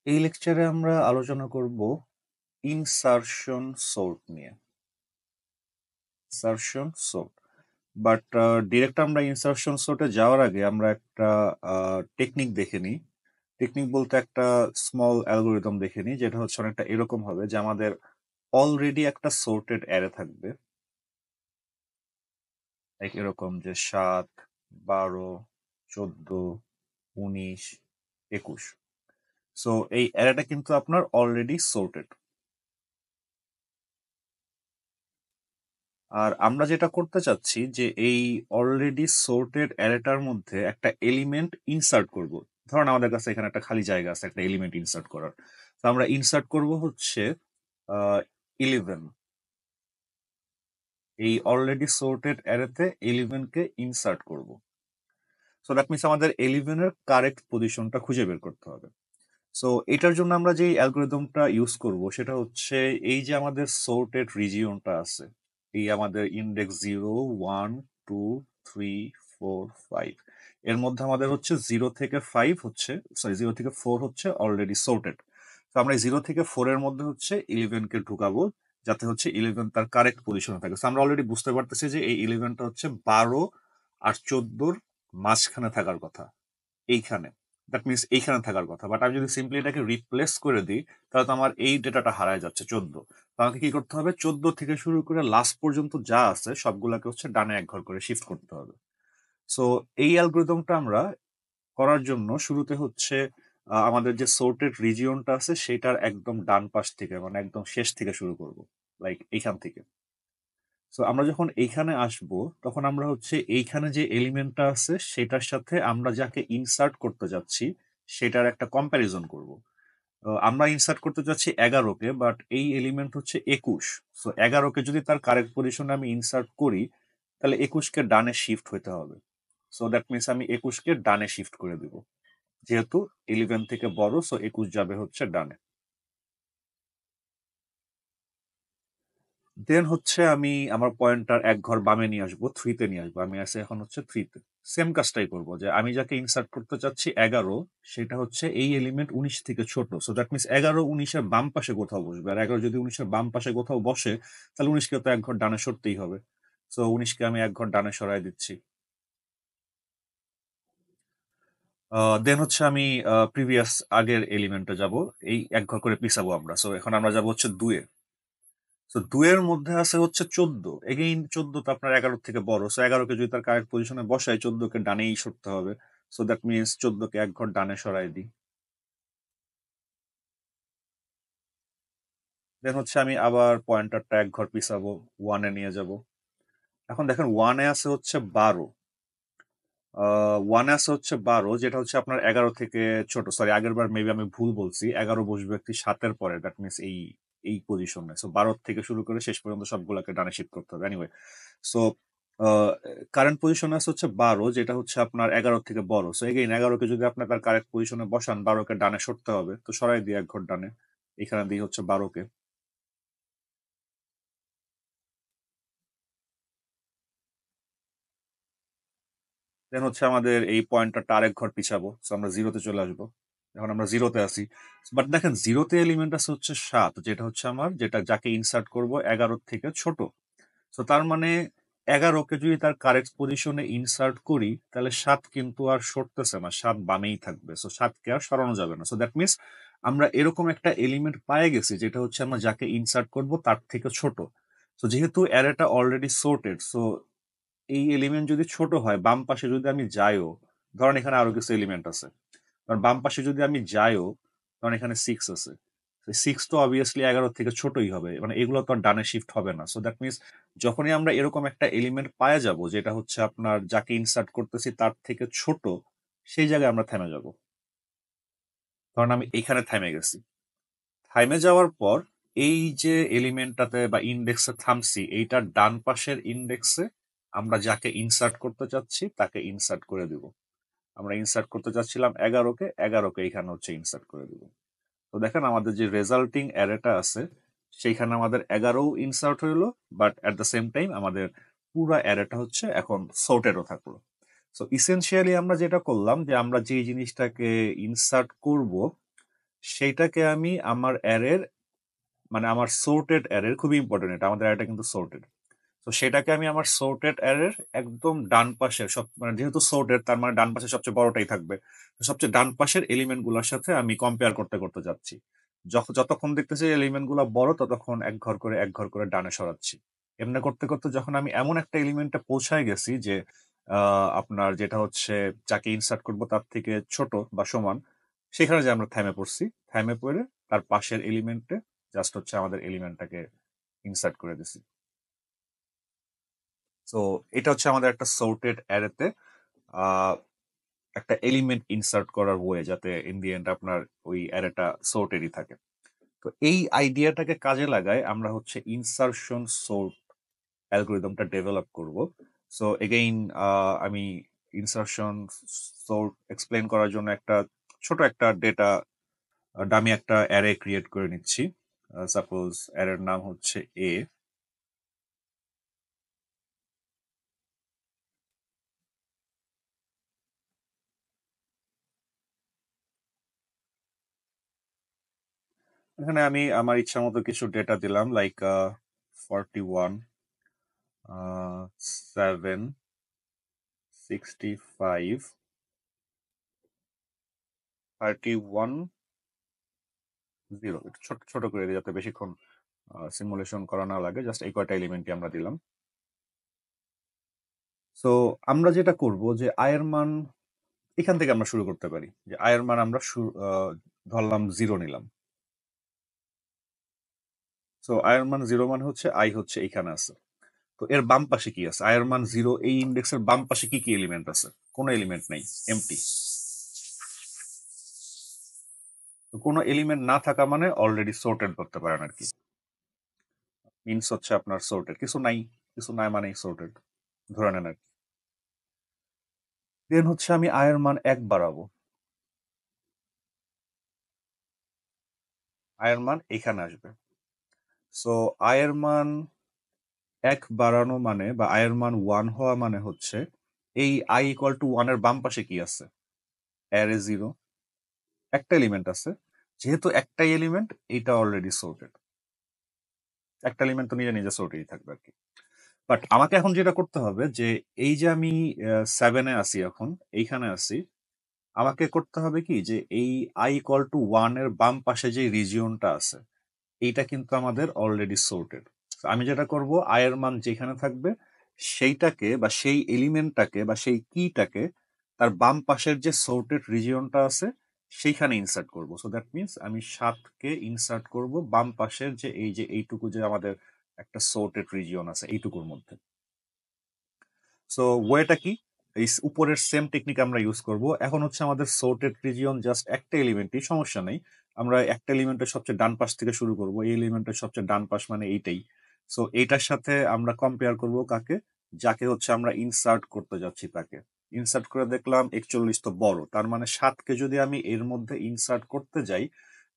এই লেকচারে আমরা আলোচনা করব ইনসারশন সর্ট নিয়ে। ইনসারশন সর্ট, বাট ডিরেক্ট আমরা ইনসারশন সর্টে যাওয়ার আগে আমরা একটা টেকনিক দেখে নিই। টেকনিক বলতে একটা স্মল অ্যালগোরিদম দেখে নিই, যেটা হচ্ছে অনেকটা এরকম হবে যে আমাদের অলরেডি একটা সর্টেড অ্যারে থাকবে, লাইক এরকম যে 7, 12, 14, 19, 21। সো এই অ্যারেটা কিন্তু আপনার অলরেডি সর্টেড। আর আমরা যেটা করতে চাচ্ছি যে এই অলরেডি সর্টেড অ্যারেটার মধ্যে একটা এলিমেন্ট ইনসার্ট করব। ধরুন আমাদের কাছে এখানে একটা খালি জায়গা আছে একটা এলিমেন্ট ইনসার্ট করার। তো আমরা ইনসার্ট করব হচ্ছে 11। এই অলরেডি সর্টেড অ্যারেতে 11 কে ইনসার্ট করব। সো দ্যাট মিনস আমাদের 11 এর কারেক্ট পজিশনটা খুঁজে বের করতে হবে। সো এটার জন্য আমরা যে অ্যালগোরিদমটা ইউজ করব সেটা হচ্ছে এই যে আমাদের সর্টেড রিজিয়নটা আছে, এই আমাদের ইন্ডেক্স 0, 1, 2, 3, 4, 5 এর মধ্যে আমাদের হচ্ছে 0 থেকে 4 হচ্ছে অলরেডি সর্টেড। তো আমরা 0 থেকে 4 এর মধ্যে হচ্ছে 11 কে ঢুকাবো, যাতে হচ্ছে 11 তার কারেক্ট পজিশনে থাকে। তো আমরা অলরেডি বুঝতে পারতেছি যে এই 11টা হচ্ছে 12 আর 14 মাঝখানে থাকার কথা, এইখানে। দ্যাট মিনস এইখানে থাকার কথা, বাট আমি যদি সিম্পলি এটাকে রিপ্লেস করে দিই তাহলে তো আমার এই ডেটাটা হারায় যাচ্ছে 14। তো আমাকে কি করতে হবে, 14 থেকে শুরু করে লাস্ট পর্যন্ত যা আছে সবগুলাকে হচ্ছে ডানে এক ঘর করে শিফট করতে হবে। সো এই অ্যালগোরিদমটা আমরা করার জন্য শুরুতে হচ্ছে আমাদের যে সর্টেড রিজিয়নটা আছে সেটার একদম ডান পাশ থেকে, মানে একদম শেষ থেকে শুরু করব, লাইক এইখান থেকে। সো আমরা যখন এইখানে আসব তখন আমরা হচ্ছে এইখানে যে এলিমেন্টটা আছে সেটার সাথে আমরা যাকে ইনসার্ট করতে যাচ্ছি সেটার একটা কম্প্যারিজন করব। আমরা ইনসার্ট করতে যাচ্ছি 11কে, বাট এই এলিমেন্ট হচ্ছে 21। সো 11কে যদি তার কারেক্ট পজিশনে আমি ইনসার্ট করি তাহলে 21কে ডানে শিফট হতে হবে। সো দ্যাট মিনস আমি 21কে ডানে শিফট করে দিব, যেহেতু 11 থেকে বড়, সো 21 যাবে হচ্ছে ডানে। দেন হচ্ছে আমি আমার পয়েন্টার এক ঘর বামে নিয়ে আসবো, 3-তে নিয়ে আসবো। আমি আছে এখন হচ্ছে 3-তে। সেম কাজটাই করবো, যে আমি যাকে ইনসার্ট করতে চাচ্ছি 11, সেটা হচ্ছে এই এলিমেন্ট 19 থেকে ছোট। সো দ্যাট মিনস 11 19-এর বাম পাশে কোথাও বসবে, আর 11 যদি 19-এর বাম পাশে কোথাও বসে তাহলে 19-কে তো এক ঘর ডানে সরতেই হবে। সো 19-কে আমি এক ঘর ডানে সরাই দিচ্ছি। দেন হচ্ছে আমি প্রিভিয়াস আগের এলিমেন্টে যাব, এই এক ঘর করে পিছাবো আমরা। সো এখন আমরা যাবো হচ্ছে 2-এ। তো 2-এর মধ্যে আছে হচ্ছে 14। এগেইন 14 তো আপনার 11 থেকে বড়, সো 11কে যদি তার কারেক্ট পজিশনে বসাই 14কে ডানেই সরতে হবে। সো দ্যাট মিনস 14কে এক ঘর ডানে সরাই দিই। দেন হচ্ছে আমি আবার পয়েন্টারটা এক ঘর পিছাবো, 1-এ নিয়ে যাব। এখন দেখেন 1-এ আছে হচ্ছে 12। 1-এ আছে হচ্ছে 12, যেটা হচ্ছে আপনার 11 থেকে ছোট। সরি, আগের বার মেবি আমি ভুল বলছি, 11 বসবে একটি 7-এর পরে, দ্যাট মিনস এই এই পজিশনে। সো 12 থেকে শুরু করে শেষ পর্যন্ত সবগুলাকে ডানে শিফট করতে হবে। এনিওয়ে, সো কারেন্ট পজিশনে আছে হচ্ছে 12, যেটা হচ্ছে আপনার 11 থেকে বড়। সো এগেইন 11কে যদি আপনার তার কারেক্ট পজিশনে বসান, 12কে ডানে সরতে হবে। তো সরাই দিয়ে এক ঘর ডানে, এখানে দিয়ে হচ্ছে 12কে। দেন হচ্ছে আমাদের এই পয়েন্টটা আরেক ঘর পিছাবো, সো আমরা 0-তে চলে আসবো। এখন আমরা 0-তে আছি, বাট দেখেন 0-তে এলিমেন্ট আছে হচ্ছে 7, যেটা হচ্ছে আমার, যেটা যাকে ইনসার্ট করব 11 থেকে ছোট। তো তার মানে 11কে যদি তার কারেক্ট পজিশনে ইনসার্ট করি তাহলে 7 কিন্তু আর সরতেছে না, 7 বামেই থাকবে। সো 7কে আর সরানো যাবে না। সো দ্যাট মিনস আমরা এরকম একটা এলিমেন্ট পায়ে গেছি যেটা হচ্ছে আমরা যাকে ইনসার্ট করব তার থেকে ছোট। তো যেহেতু অ্যারেটা অলরেডি সর্টেড, সো এই এলিমেন্ট যদি ছোট হয়, বাম পাশে যদি আমি যাইও, ধরেন এখানে আরো কিছু এলিমেন্ট আছে, কারণ বাম পাশে যদি আমি যাইও, কারণ এখানে 6 আছে, 6 তো অবভিয়াসলি 11 থেকে ছোটই হবে, মানে এগুলো তো আর ডানে শিফট হবে না। সো দ্যাট মিনস যখনই আমরা এরকম একটা এলিমেন্ট পাওয়া যাব যেটা হচ্ছে আপনার যাকে ইনসার্ট করতেছি তার থেকে ছোট, সেই জায়গায় আমরা থেমে যাব। কারণ আমি এখানে থেমে গেছি। থেমে যাওয়ার পর এই যে এলিমেন্টটাতে বা ইন্ডেক্সে থামছি, এইটার ডান পাশের ইন্ডেক্সে আমরা যাকে ইনসার্ট করতে চাচ্ছি তাকে ইনসার্ট করে দিব। আমরা ইনসার্ট করতে চাচ্ছিলাম 11কে, 11কে এখানে হচ্ছে ইনসার্ট করে দিব। তো দেখেন আমাদের যে রেজাল্টিং অ্যারেটা আছে সেইখানে আমাদের 11 ইনসার্ট হইলো, but at the same time আমাদের পুরো অ্যারেটা হচ্ছে এখন সর্টেডও থাকলো। সো ইসেনশিয়ালি আমরা যেটা করলাম যে আমরা যে জিনিসটাকে ইনসার্ট করব সেইটাকে আমি আমার অ্যারের মানে আমার sorted অ্যারের, খুবই ইম্পর্টেন্ট এটা, আমাদের অ্যারেটা কিন্তু sorted। তো সেটাকে আমি আমার sorted অ্যারের একদম ডান পাশের মানে যেহেতু sorted তার মানে ডান পাশে সবচেয়ে বড়টাই থাকবে। তো সবচেয়ে ডান পাশের এলিমেন্ট গুলোর সাথে আমি কম্পেয়ার করতে করতে যাচ্ছি। যতক্ষণ দেখতেছি এলিমেন্ট গুলো বড়, ততক্ষণ এক ঘর করে ডানে সরাচ্ছি। এমনি করতে করতে যখন আমি এমন একটা এলিমেন্টে পৌঁছায় গেছি যে আপনার যেটা হচ্ছে যাকে ইনসার্ট করবো তার থেকে ছোট বা সমান, সেখানে যে আমরা থেমে পড়ছি, থেমে পড়ে তার পাশের এলিমেন্টে জাস্ট হচ্ছে আমাদের এলিমেন্টটাকে ইনসার্ট করে দিছি। সো এটা হচ্ছে আমাদের একটা সর্টেড অ্যারেতে একটা এলিমেন্ট ইনসার্ট করার ওয়ে, যাতে ইন দি এন্ড আপনার ওই অ্যারেটা সর্টেডই থাকে। তো এই আইডিয়াটাকে কাজে লাগায় আমরা হচ্ছে ইনসার্শন সর্ট অ্যালগোরিদমটা ডেভেলপ করব। সো এগেইন আমি ইনসার্শন সর্ট এক্সপ্লেন করার জন্য ছোট একটা ডেটা ডামি একটা অ্যারে ক্রিয়েট করে নিচ্ছি। সাপোজ অ্যারের নাম হচ্ছে এ। এখানে আমি আমার ইচ্ছা মতো কিছু ডেটা দিলাম, লাইক 41, 7, 65, 31, 0। একটু ছোট ছোট করে দিই যাতে বেশিক্ষণ সিমুলেশন করা না লাগে। জাস্ট এই কয়টা এলিমেন্টই আমরা দিলাম। সো আমরা যেটা করব যে আয়ের মান এখান থেকে আমরা শুরু করতে পারি, যে আয়ের মান আমরা ধরলাম 0 নিলাম। সো আয়ের মান 0 মানে হচ্ছে আই হচ্ছে এখানে আছে। তো এর বাম পাশে কি আছে? আয়ের মান 0, এই ইন্ডেক্সের বাম পাশে কি কি এলিমেন্ট আছে? কোনো এলিমেন্ট নাই, এমটি। তো কোনো এলিমেন্ট না থাকা মানে অলরেডি সর্টেড করতে পারেন আর কি। মিনস হচ্ছে আপনার সর্টেড, কিছু নাই মানেই সর্টেড ধরে নেন আর কি। দেন হচ্ছে আমি আয়ের মান 1 বাড়াবো। আয়ের মান এখানে আসবে। সো আয়ের মান 1 বাড়ানো মানে, বা আয়ের মান 1 হওয়া মানে হচ্ছে এই i ইকুয়াল টু 1 এর বাম পাশে কি আছে? অ্যারে 0, একটা এলিমেন্ট আছে। যেহেতু একটাই এলিমেন্ট, এটা অলরেডি সর্টেড। একটা এলিমেন্ট তো নিজে নিজে সর্টেডই থাকবে আর কি। বাট আমাকে এখন যেটা করতে হবে, যে এই যে আমি 7-এ আছি, এখন এইখানে আছি, আমাকে করতে হবে কি, যে এই i ইকুয়াল টু 1 এর বাম পাশে যে রিজিয়নটা আছে, এইটা কিন্তু আমাদের অলরেডি সর্টেড। আমি যেটা করব, i এর মান যেখানে থাকবে সেইটাকে বা সেই এলিমেন্টটাকে বা সেই কিটাকে তার বাম পাশের যে সর্টেড রিজিয়নটা আছে সেইখানে ইনসার্ট করব। সো দ্যাট মিনস আমি 7কে ইনসার্ট করব বাম পাশের যে এইটুকু যে আমাদের একটা সর্টেড রিজিয়ন আছে এইটুকুর মধ্যে। সো ওয়েটা কি, এই উপরের সেম টেকনিক আমরা ইউজ করব। এখন হচ্ছে আমাদের সর্টেড রিজিয়ন জাস্ট একটা এলিমেন্টই, সমস্যা নেই। আমরা একটা এলিমেন্টের সবচেয়ে ডান পাশ থেকে শুরু করব। এই এলিমেন্টের সবচেয়ে ডান পাশ মানে এইটাই। সো এইটার সাথে আমরা কম্পেয়ার করব কাকে? যাকে হচ্ছে আমরা ইনসার্ট করতে যাচ্ছি তাকে। ইনসার্ট করে দেখলাম 41 তো বড়, তার মানে 7কে যদি আমি এর মধ্যে ইনসার্ট করতে যাই,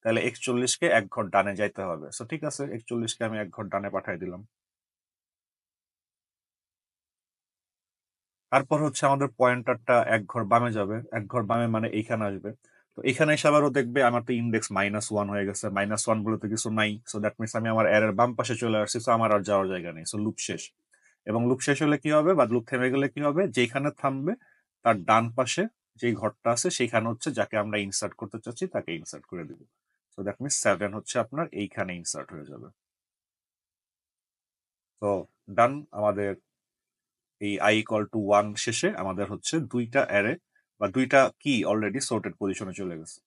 তাহলে 41কে 1 ঘর ডানে যাইতে হবে। সো ঠিক আছে, 41কে আমি 1 ঘর ডানে পাঠিয়ে দিলাম। তারপর হচ্ছে আমাদের পয়েন্টারটা 1 ঘর বামে যাবে। 1 ঘর বামে মানে এইখানে আসবে। তো এখানে এসে আবারও দেখবে আমার তো ইন্ডেক্স -1 হয়ে গেছে। -1 বলে তো কিছু নাই। সো দ্যাট মিনস আমি আমার অ্যারের বাম পাশে চলে আসছি। সো আমার আর যাওয়ার জায়গা নেই। সো লুপ শেষ। এবং লুপ শেষ হলে কি হবে, বা লুপ থেমে গেলে কি হবে, যেখানে থামবে তার ডান পাশে যেই ঘরটা আছে সেইখানে হচ্ছে যাকে আমরা ইনসার্ট করতে চাচ্ছি তাকে ইনসার্ট করে দিব। সো দ্যাট মিনস 7 হচ্ছে আপনার এইখানে ইনসার্ট হয়ে যাবে। তো ডান। আমাদের এই i ইকুয়াল টু 1 শেষে আমাদের হচ্ছে দুইটা অ্যারে বা দুইটা কি অলরেডি সর্টেড পজিশনে চলে গেছে।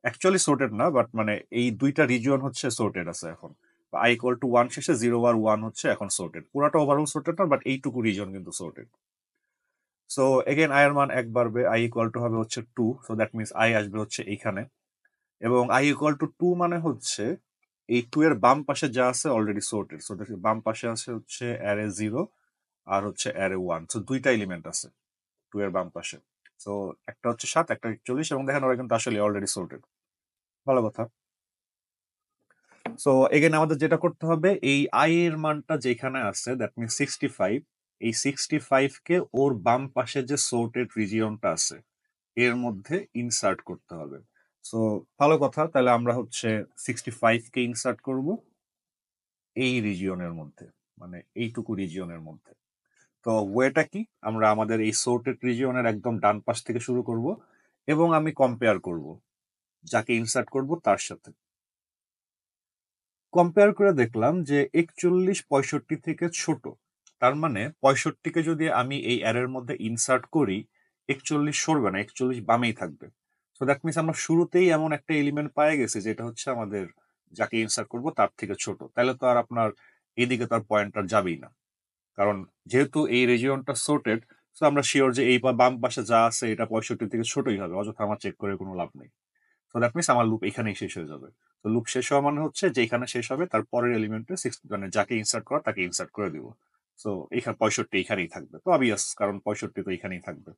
অ্যাকচুয়ালি সর্টেড না, বাট মানে এই দুইটা রিজিয়ন হচ্ছে সর্টেড আছে এখন। i ইকুয়াল টু 1 শেষে 0 আর 1 হচ্ছে এখন সর্টেড। পুরাটা ওভারঅল সর্টেড না, বাট এইটুকু রিজিয়ন কিন্তু সর্টেড। সো এগেন i এর মান 1 বাড়বে। i ইকুয়াল টু হবে হচ্ছে 2। সো দ্যাট মিনস i আসবে হচ্ছে এইখানে। এবং i ইকুয়াল টু 2 মানে হচ্ছে এই 2 এর বাম পাশে যা আছে অলরেডি সর্টেড। সো বাম পাশে আছে হচ্ছে অ্যারে 0 আর হচ্ছে অ্যারে 1। সো দুইটা এলিমেন্ট আছে 2 এর বাম পাশে। সো একটা হচ্ছে 7, একটা 41, এবং দেখেন ওরা কিন্তু আসলে অলরেডি সর্টেড। ভালো কথা। সো এগেন আমাদের যেটা করতে হবে, এই i এর মানটা যেখানে আছে দ্যাট মিনস 65, এই 65 কে ওর বাম পাশে যে সর্টেড রিজিয়নটা আছে এর মধ্যে ইনসার্ট করতে হবে। সো ভালো কথা, তাহলে আমরা হচ্ছে 65 কে ইনসার্ট করব এই রিজিয়নের মধ্যে, মানে এইটুকু রিজিয়নের মধ্যে। তো ওয়েটা কি, আমরা আমাদের এই সর্টেড রিজিয়নের একদম ডান পাশ থেকে শুরু করব এবং আমি কম্পেয়ার করব যাকে ইনসার্ট করব তার সাথে। কম্পেয়ার করে দেখলাম যে 41 65 থেকে ছোট, তার মানে 65কে যদি আমি এই অ্যারের মধ্যে ইনসার্ট করি 41 সরবে না, 41 বামেই থাকবে। সো দ্যাট মিনস আমরা শুরুতেই এমন একটা এলিমেন্ট পেয়ে গেছি যেটা হচ্ছে আমাদের যাকে ইনসার্ট করব তার থেকে ছোট, তাহলে তো আর আপনার এইদিকে তার পয়েন্টার যাবেই না, কারণ যেহেতু এই রিজিয়নটা সর্টেড, সো আমরা শিওর যে এই বাম পাশে যা আছে এটা 65 থেকে ছোটই হবে, অযথা আমার চেক করে কোনো লাভ নেই। তো দ্যাট মিনস আমার লুপ এখানেই শেষ হয়ে যাবে। তো লুপ শেষ হওয়া মানে হচ্ছে যে এখানে শেষ হবে তার পরের এলিমেন্টে মানে যাকে ইনসার্ট করা তাকে ইনসার্ট করে দিব। সো এখানে 65 এখানেই থাকবে, তো অবভিয়াস, কারণ 65 তো এখানেই থাকবে।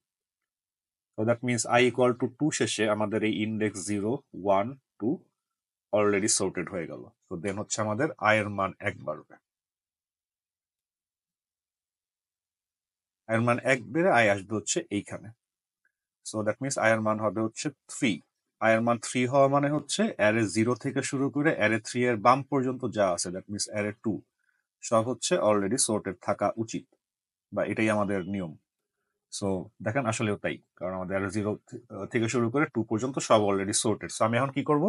তো দ্যাট মিনস I = 2 শেষে আমাদের এই ইন্ডেক্স 0 1 2 অলরেডি সর্টেড হয়ে গেল। তো দেন হচ্ছে আমাদের I এর মান 1 বাড়বে, I এর মান 1 বেড়ে I আসবে হচ্ছে এইখানে। সো দ্যাট মিনস I এর মান হবে হচ্ছে 3। I এর মান 3 হওয়া মানে হচ্ছে অ্যারে 0 থেকে শুরু করে অ্যারে 3 এর বাম পর্যন্ত যা আছে, দ্যাট মিনস অ্যারে 2 সব হচ্ছে অলরেডি সর্টেড থাকা উচিত, বা এটাই আমাদের নিয়ম। সো দেখেন আসলেও তাই, কারণ আমাদের অ্যারে 0 থেকে শুরু করে 2 পর্যন্ত সব অলরেডি সর্টেড। সো আমি এখন কি করব,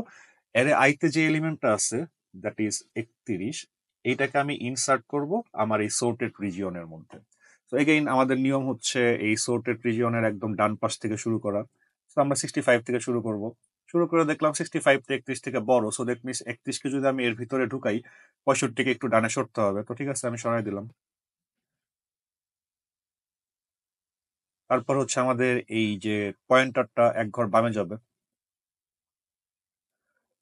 অ্যারে I তে যে এলিমেন্টটা আছে দ্যাট ইজ 31, এইটাকে আমি ইনসার্ট করব আমার এই সর্টেড রিজিয়নের মধ্যে। তো এগেইন আমাদের নিয়ম হচ্ছে এই সর্টেড রিজিয়নের একদম ডান পাশ থেকে শুরু করা। সো আমরা 65 থেকে শুরু করব, শুরু করে দেখলাম 65 তো 31 থেকে বড়, সো দ্যাট মিনস 31 কে যদি আমি এর ভিতরে ঢুকাই 65 কে একটু ডানে সরতে হবে। তো ঠিক আছে, আমি সরাই দিলাম। তারপর হচ্ছে আমাদের এই যে পয়েন্টারটা এক ঘর বামে যাবে।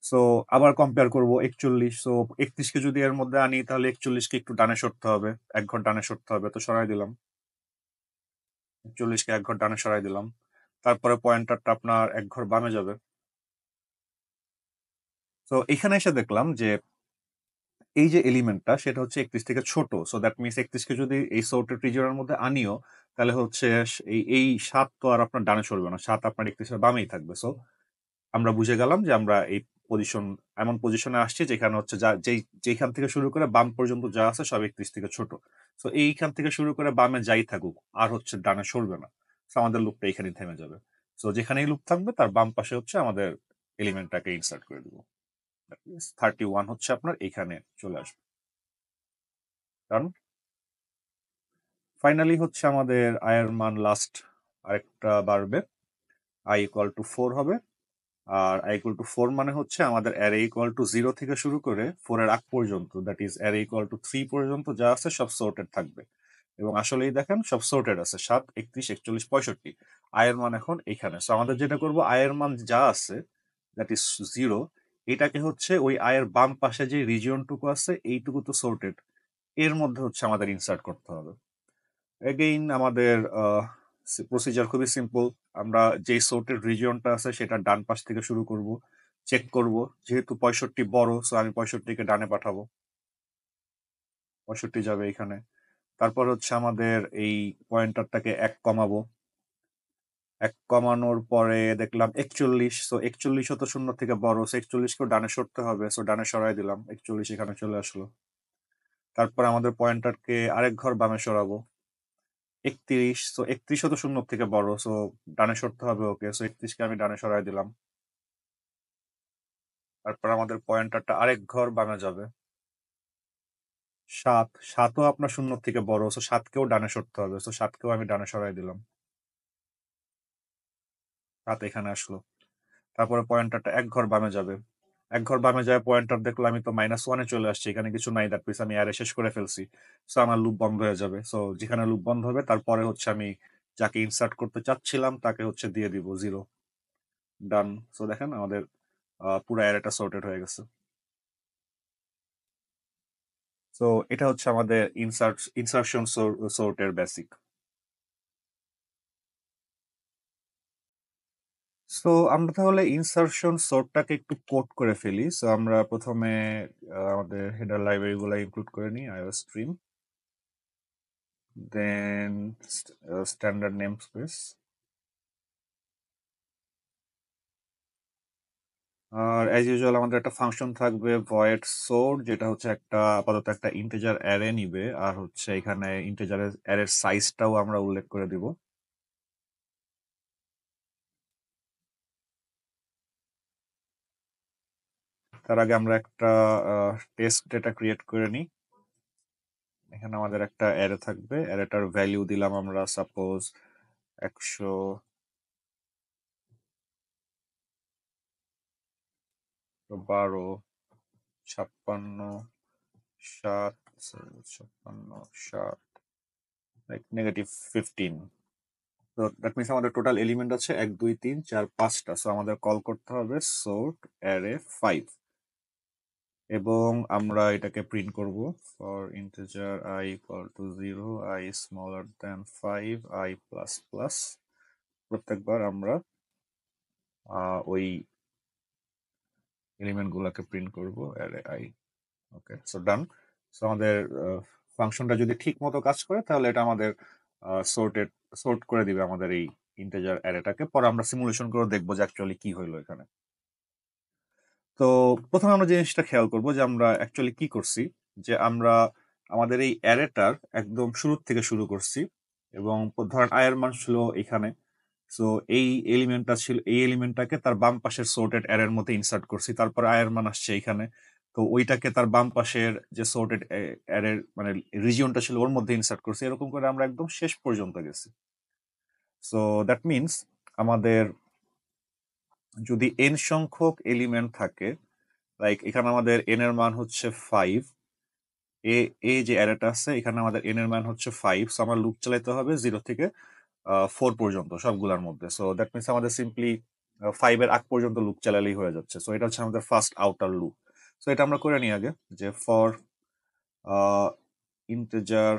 সো আবার কম্পেয়ার করব 41, সো 31 কে যদি এর মধ্যে আনি তাহলে 41 কে একটু ডানে সরতে হবে, এক ঘর ডানে সরতে হবে। তো সরাই দিলাম, 41 কে এক ঘর ডানে সরাই দিলাম। তারপরে পয়েন্টারটা আপনার এক ঘর বামে যাবে। তো এখানে এসে দেখলাম যে এই যে এলিমেন্টটা সেটা হচ্ছে 31 থেকে ছোট, সো দ্যাট মিনস 31 কে যদি এই সর্টেড রিজিয়নের মধ্যে আনিও তাহলে হচ্ছে এই 7 তো আর আপনার ডানে সরবে না, 7 আপনার 31 এর বামেই থাকবে। সো আমরা বুঝে গেলাম যে আমরা এই এমন পজিশনে আসছি যেখানে হচ্ছে যেখান থেকে শুরু করে বাম পর্যন্ত যা আছে সব 31 থেকে ছোট। সো এইখান থেকে শুরু করে বামে যাই থাকুক আর হচ্ছে ডানে সরবে না। সো আমাদের লুপটা এখানেই থেমে যাবে। সো যেখানেই লুপ থাকবে তার বাম পাশে হচ্ছে আমাদের এলিমেন্টটাকে ইনসার্ট করে দিব। 31 হচ্ছে আপনার এখানে চলে আসবে। কারণ ফাইনালি হচ্ছে আমাদের আয়ের মান লাস্ট আরেকটা বাড়বে, I = 4 হবে। আর I = 4 মানে হচ্ছে আমাদের অ্যারে =0 থেকে শুরু করে 4 এর আগ পর্যন্ত, দ্যাট ইজ অ্যারে =3 পর্যন্ত যা আছে সব সর্টেড থাকবে। এবং আসলেই দেখেন সব সর্টেড আছে, 7 31 41 65। আয়ের মান এখন এখানে। সো আমাদের যেটা করব, আয়ের মান যা আছে দ্যাট ইজ 0, এটাকে হচ্ছে ওই আয়ের বাম পাশে যে রিজিয়নটুকু আছে এইটুকু তো সর্টেড, এর মধ্যে হচ্ছে আমাদের ইনসার্ট করতে হবে। এগেইন আমাদের প্রসিজার খুবই সিম্পল। আমরা যেই সর্টেড রিজিয়নটা আছে সেটা ডান পাশ থেকে শুরু করব, চেক করব, যেহেতু 65 বড় সো আমি 65 কে ডানে পাঠাবো, 65 যাবে এখানে। তারপর হচ্ছে আমাদের এই পয়েন্টারটাকে 1 কমাবো, 1 কমানোর পরে দেখলাম 41, সো 41 তো 0 থেকে বড়, সো 41 কেও ডানে সরতে হবে, সো ডানে সরাই দিলাম, 41 এখানে চলে আসলো। তারপর আমাদের পয়েন্টারকে আরেক ঘর বামে সরাবো, 31, তো 31 তো 0 থেকে বড়, সো ডানে সরতে হবে ওকে, সো 31 কে আমি ডানে সরাই দিলাম। তারপর আমাদের পয়েন্টারটা আরেক ঘর বামে যাবে, 7ও আপনার 0 থেকে বড়, সো 7 কেও ডানে সরতে হবে, সো 7 কেও আমি ডানে সরাই দিলাম, 7 এখানে আসলো। তারপরে পয়েন্টারটা এক ঘর বামে যাবে, এক ঘর বামে যায় পয়েন্টার দেখলো আমি তো -1 এ চলে আসছি, এখানে কিছু নাই, দ্যাট মিনস আমি অ্যারে শেষ করে ফেলছি। সো আমার লুপ বন্ধ হয়ে যাবে। সো যেখানে লুপ বন্ধ হবে তারপরে হচ্ছে আমি যাকে ইনসার্ট করতে চাচ্ছিলাম তাকে হচ্ছে দিয়ে দিব 0, ডান। সো দেখেন আমাদের পুরো অ্যারেটা সর্টেড হয়ে গেছে। সো এটা হচ্ছে আমাদের ইনসার্শন সর্টের বেসিক। সো আমরা তাহলে ইনসার্শন সর্টটাকে একটু কোড করে ফেলি। সো আমরা প্রথমে আমাদের হেডার লাইব্রেরি গুলো ইনক্লুড করে নিই, iostream, দেন স্ট্যান্ডার্ড নেম স্পেস, আর অ্যাজ ইউজুয়াল আমাদের একটা ফাংশন থাকবে ভয়েড সোর্ট, যেটা হচ্ছে একটা আপাতত একটা ইন্টিজার অ্যারে নিবে, আর হচ্ছে এখানে ইন্টিজার অ্যারের সাইজটাও আমরা উল্লেখ করে দিব। তার আগে আমরা একটা টেস্ট ডেটা ক্রিয়েট করে নিই। এখানে আমাদের একটা অ্যারে থাকবে, অ্যারেটার ভ্যালু দিলাম আমরা সাপোজ 100, 12, 56, 7, 56, 7, লাইক -15। তো দ্যাট মিনস আমাদের টোটাল এলিমেন্ট আছে 1 2 3 4 5টা। সো আমাদের কল করতে হবে sort array 5, এবং আমরা এটাকে প্রিন্ট করব for integer I equal to 0, I smaller than 5, I plus plus। প্রত্যেকবার আমরা ওই এলিমেন্ট গুলাকে প্রিন্ট করব array I। Okay, so done. So আমাদের ফাংশনটা যদি ঠিক মতো কাজ করে তাহলে এটা আমাদের সর্ট করে দিবে আমাদের এই ইন্টিজার অ্যারেটাকে। পরে আমরা সিমুলেশন করে দেখবো যে অ্যাকচুয়ালি কি হইলো এখানে। তো প্রথমে আমরা জিনিসটা খেয়াল করব যে আমরা অ্যাকচুয়ালি কি করছি, যে আমরা আমাদের এই অ্যারেটার একদম শুরুর থেকে শুরু করছি, এবং ধরেন আয়ের মান ছিল এখানে। সো এই এলিমেন্টটা ছিল, এই এলিমেন্টটাকে তার বাম পাশের সর্টেড অ্যারের মধ্যে ইনসার্ট করছি, তারপর আয়ের মান আসছে এখানে, তো ওইটাকে তার বাম পাশের যে সর্টেড অ্যারের মানে রিজিয়নটা ছিল ওর মধ্যে ইনসার্ট করছি। এরকম করে আমরা একদম শেষ পর্যন্ত গেছি। সো দ্যাট মিনস আমাদের যদি n সংখ্যক এলিমেন্ট থাকে, লাইক এখানে আমাদের n এর মান হচ্ছে 5, এই যে অ্যারেটা আছে এখানে আমাদের n এর মান হচ্ছে 5। সো আমার লুপ চালাতে হবে 0 থেকে 4 পর্যন্ত সবগুলোর মধ্যে। সো দ্যাট মিনস আমাদের সিম্পলি 5 এর আগ পর্যন্ত লুপ চালালেই হয়ে যাচ্ছে। সো এটা হচ্ছে আমাদের ফার্স্ট আউটার লুপ। সো এটা আমরা করে নিই আগে, যে ফর ইন্টিজার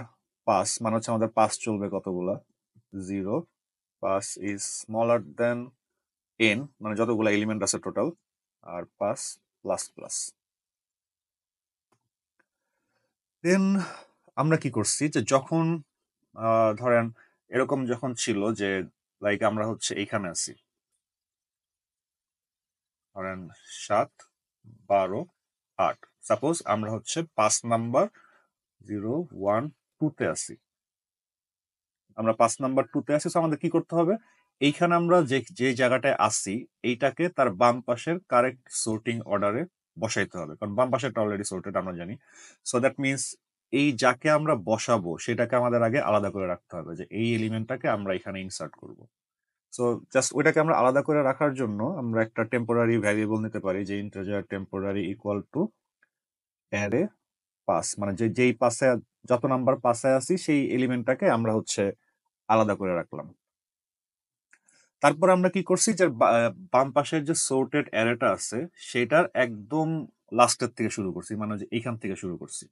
পাস, মানে হচ্ছে আমাদের পাস চলবে কতগুলা, 0, pass is smaller then n, মানে যতগুলো এলিমেন্ট আছে টোটাল, আর পাস প্লাস প্লাস। দেন আমরা কি করছি, যে যখন ধরেন এরকম যখন ছিল যে লাইক আমরা হচ্ছে এইখানে আছি, ধরেন 7, 12, 8, সাপোজ আমরা হচ্ছে 5 নাম্বার 0 1 2 তে আছি, আমরা 5 নাম্বার 2 তে আছি। তো আমাদের কি করতে হবে, এইখানে আমরা যে যে জায়গাটায় আছি এইটাকে তার বাম পাশের কারেক্ট সর্টিং অর্ডারে বসাইতে হবে, কারণ বাম পাশেরটা অলরেডি সর্টেড আমরা জানি। সো দ্যাট মিনস এই যাকে আমরা বসাবো সেটাকে আমাদের আগে আলাদা করে রাখতে হবে, যে এই এলিমেন্টটাকে আমরা এখানে ইনসার্ট করব। সো জাস্ট ওইটাকে আমরা আলাদা করে রাখার জন্য আমরা একটা টেম্পোরারি ভ্যারিয়েবল নিতে পারি, যে integer temporary equal to array pass, মানে যেই পাসে যত নাম্বার পাসে আছি সেই এলিমেন্টটাকে আমরা হচ্ছে আলাদা করে রাখলাম। তারপর আমরা কি করছি, যে বাম পাশের যে সর্টেড অ্যারেটা আছে সেটার একদম লাস্টের থেকে শুরু করছি, মানে যে এইখান থেকে শুরু করছি।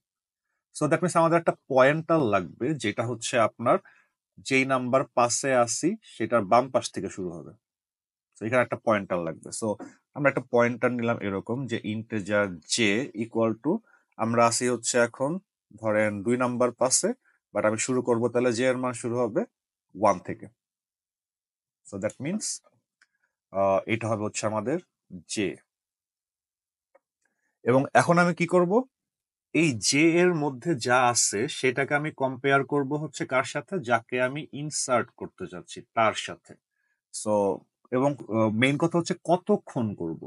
সো দ্যাট মিনস আমাদের একটা পয়েন্টার লাগবে, যেটা হচ্ছে আপনার যেই নাম্বার পাশে আসি সেটার বাম পাশ থেকে শুরু হবে। তো এখানে একটা পয়েন্টার লাগবে। সো আমরা একটা পয়েন্টার নিলাম এরকম, যে ইন্টিজার জে ইকুয়াল টু, আমরা আসি হচ্ছে এখন ধরেন 2 নাম্বার পাশে, বাট আমি শুরু করব তাহলে জে এর মান শুরু হবে 1 থেকে। সো দ্যাট মিনস এটা হবে হচ্ছে আমাদের জে। এবং এখন আমি কি করব, এই জে এর মধ্যে যা আছে সেটাকে আমি কম্পেয়ার করব হচ্ছে কার সাথে, যাকে আমি ইনসার্ট করতে চাচ্ছি তার সাথে। সো এবং মেইন কথা হচ্ছে কতক্ষণ করব।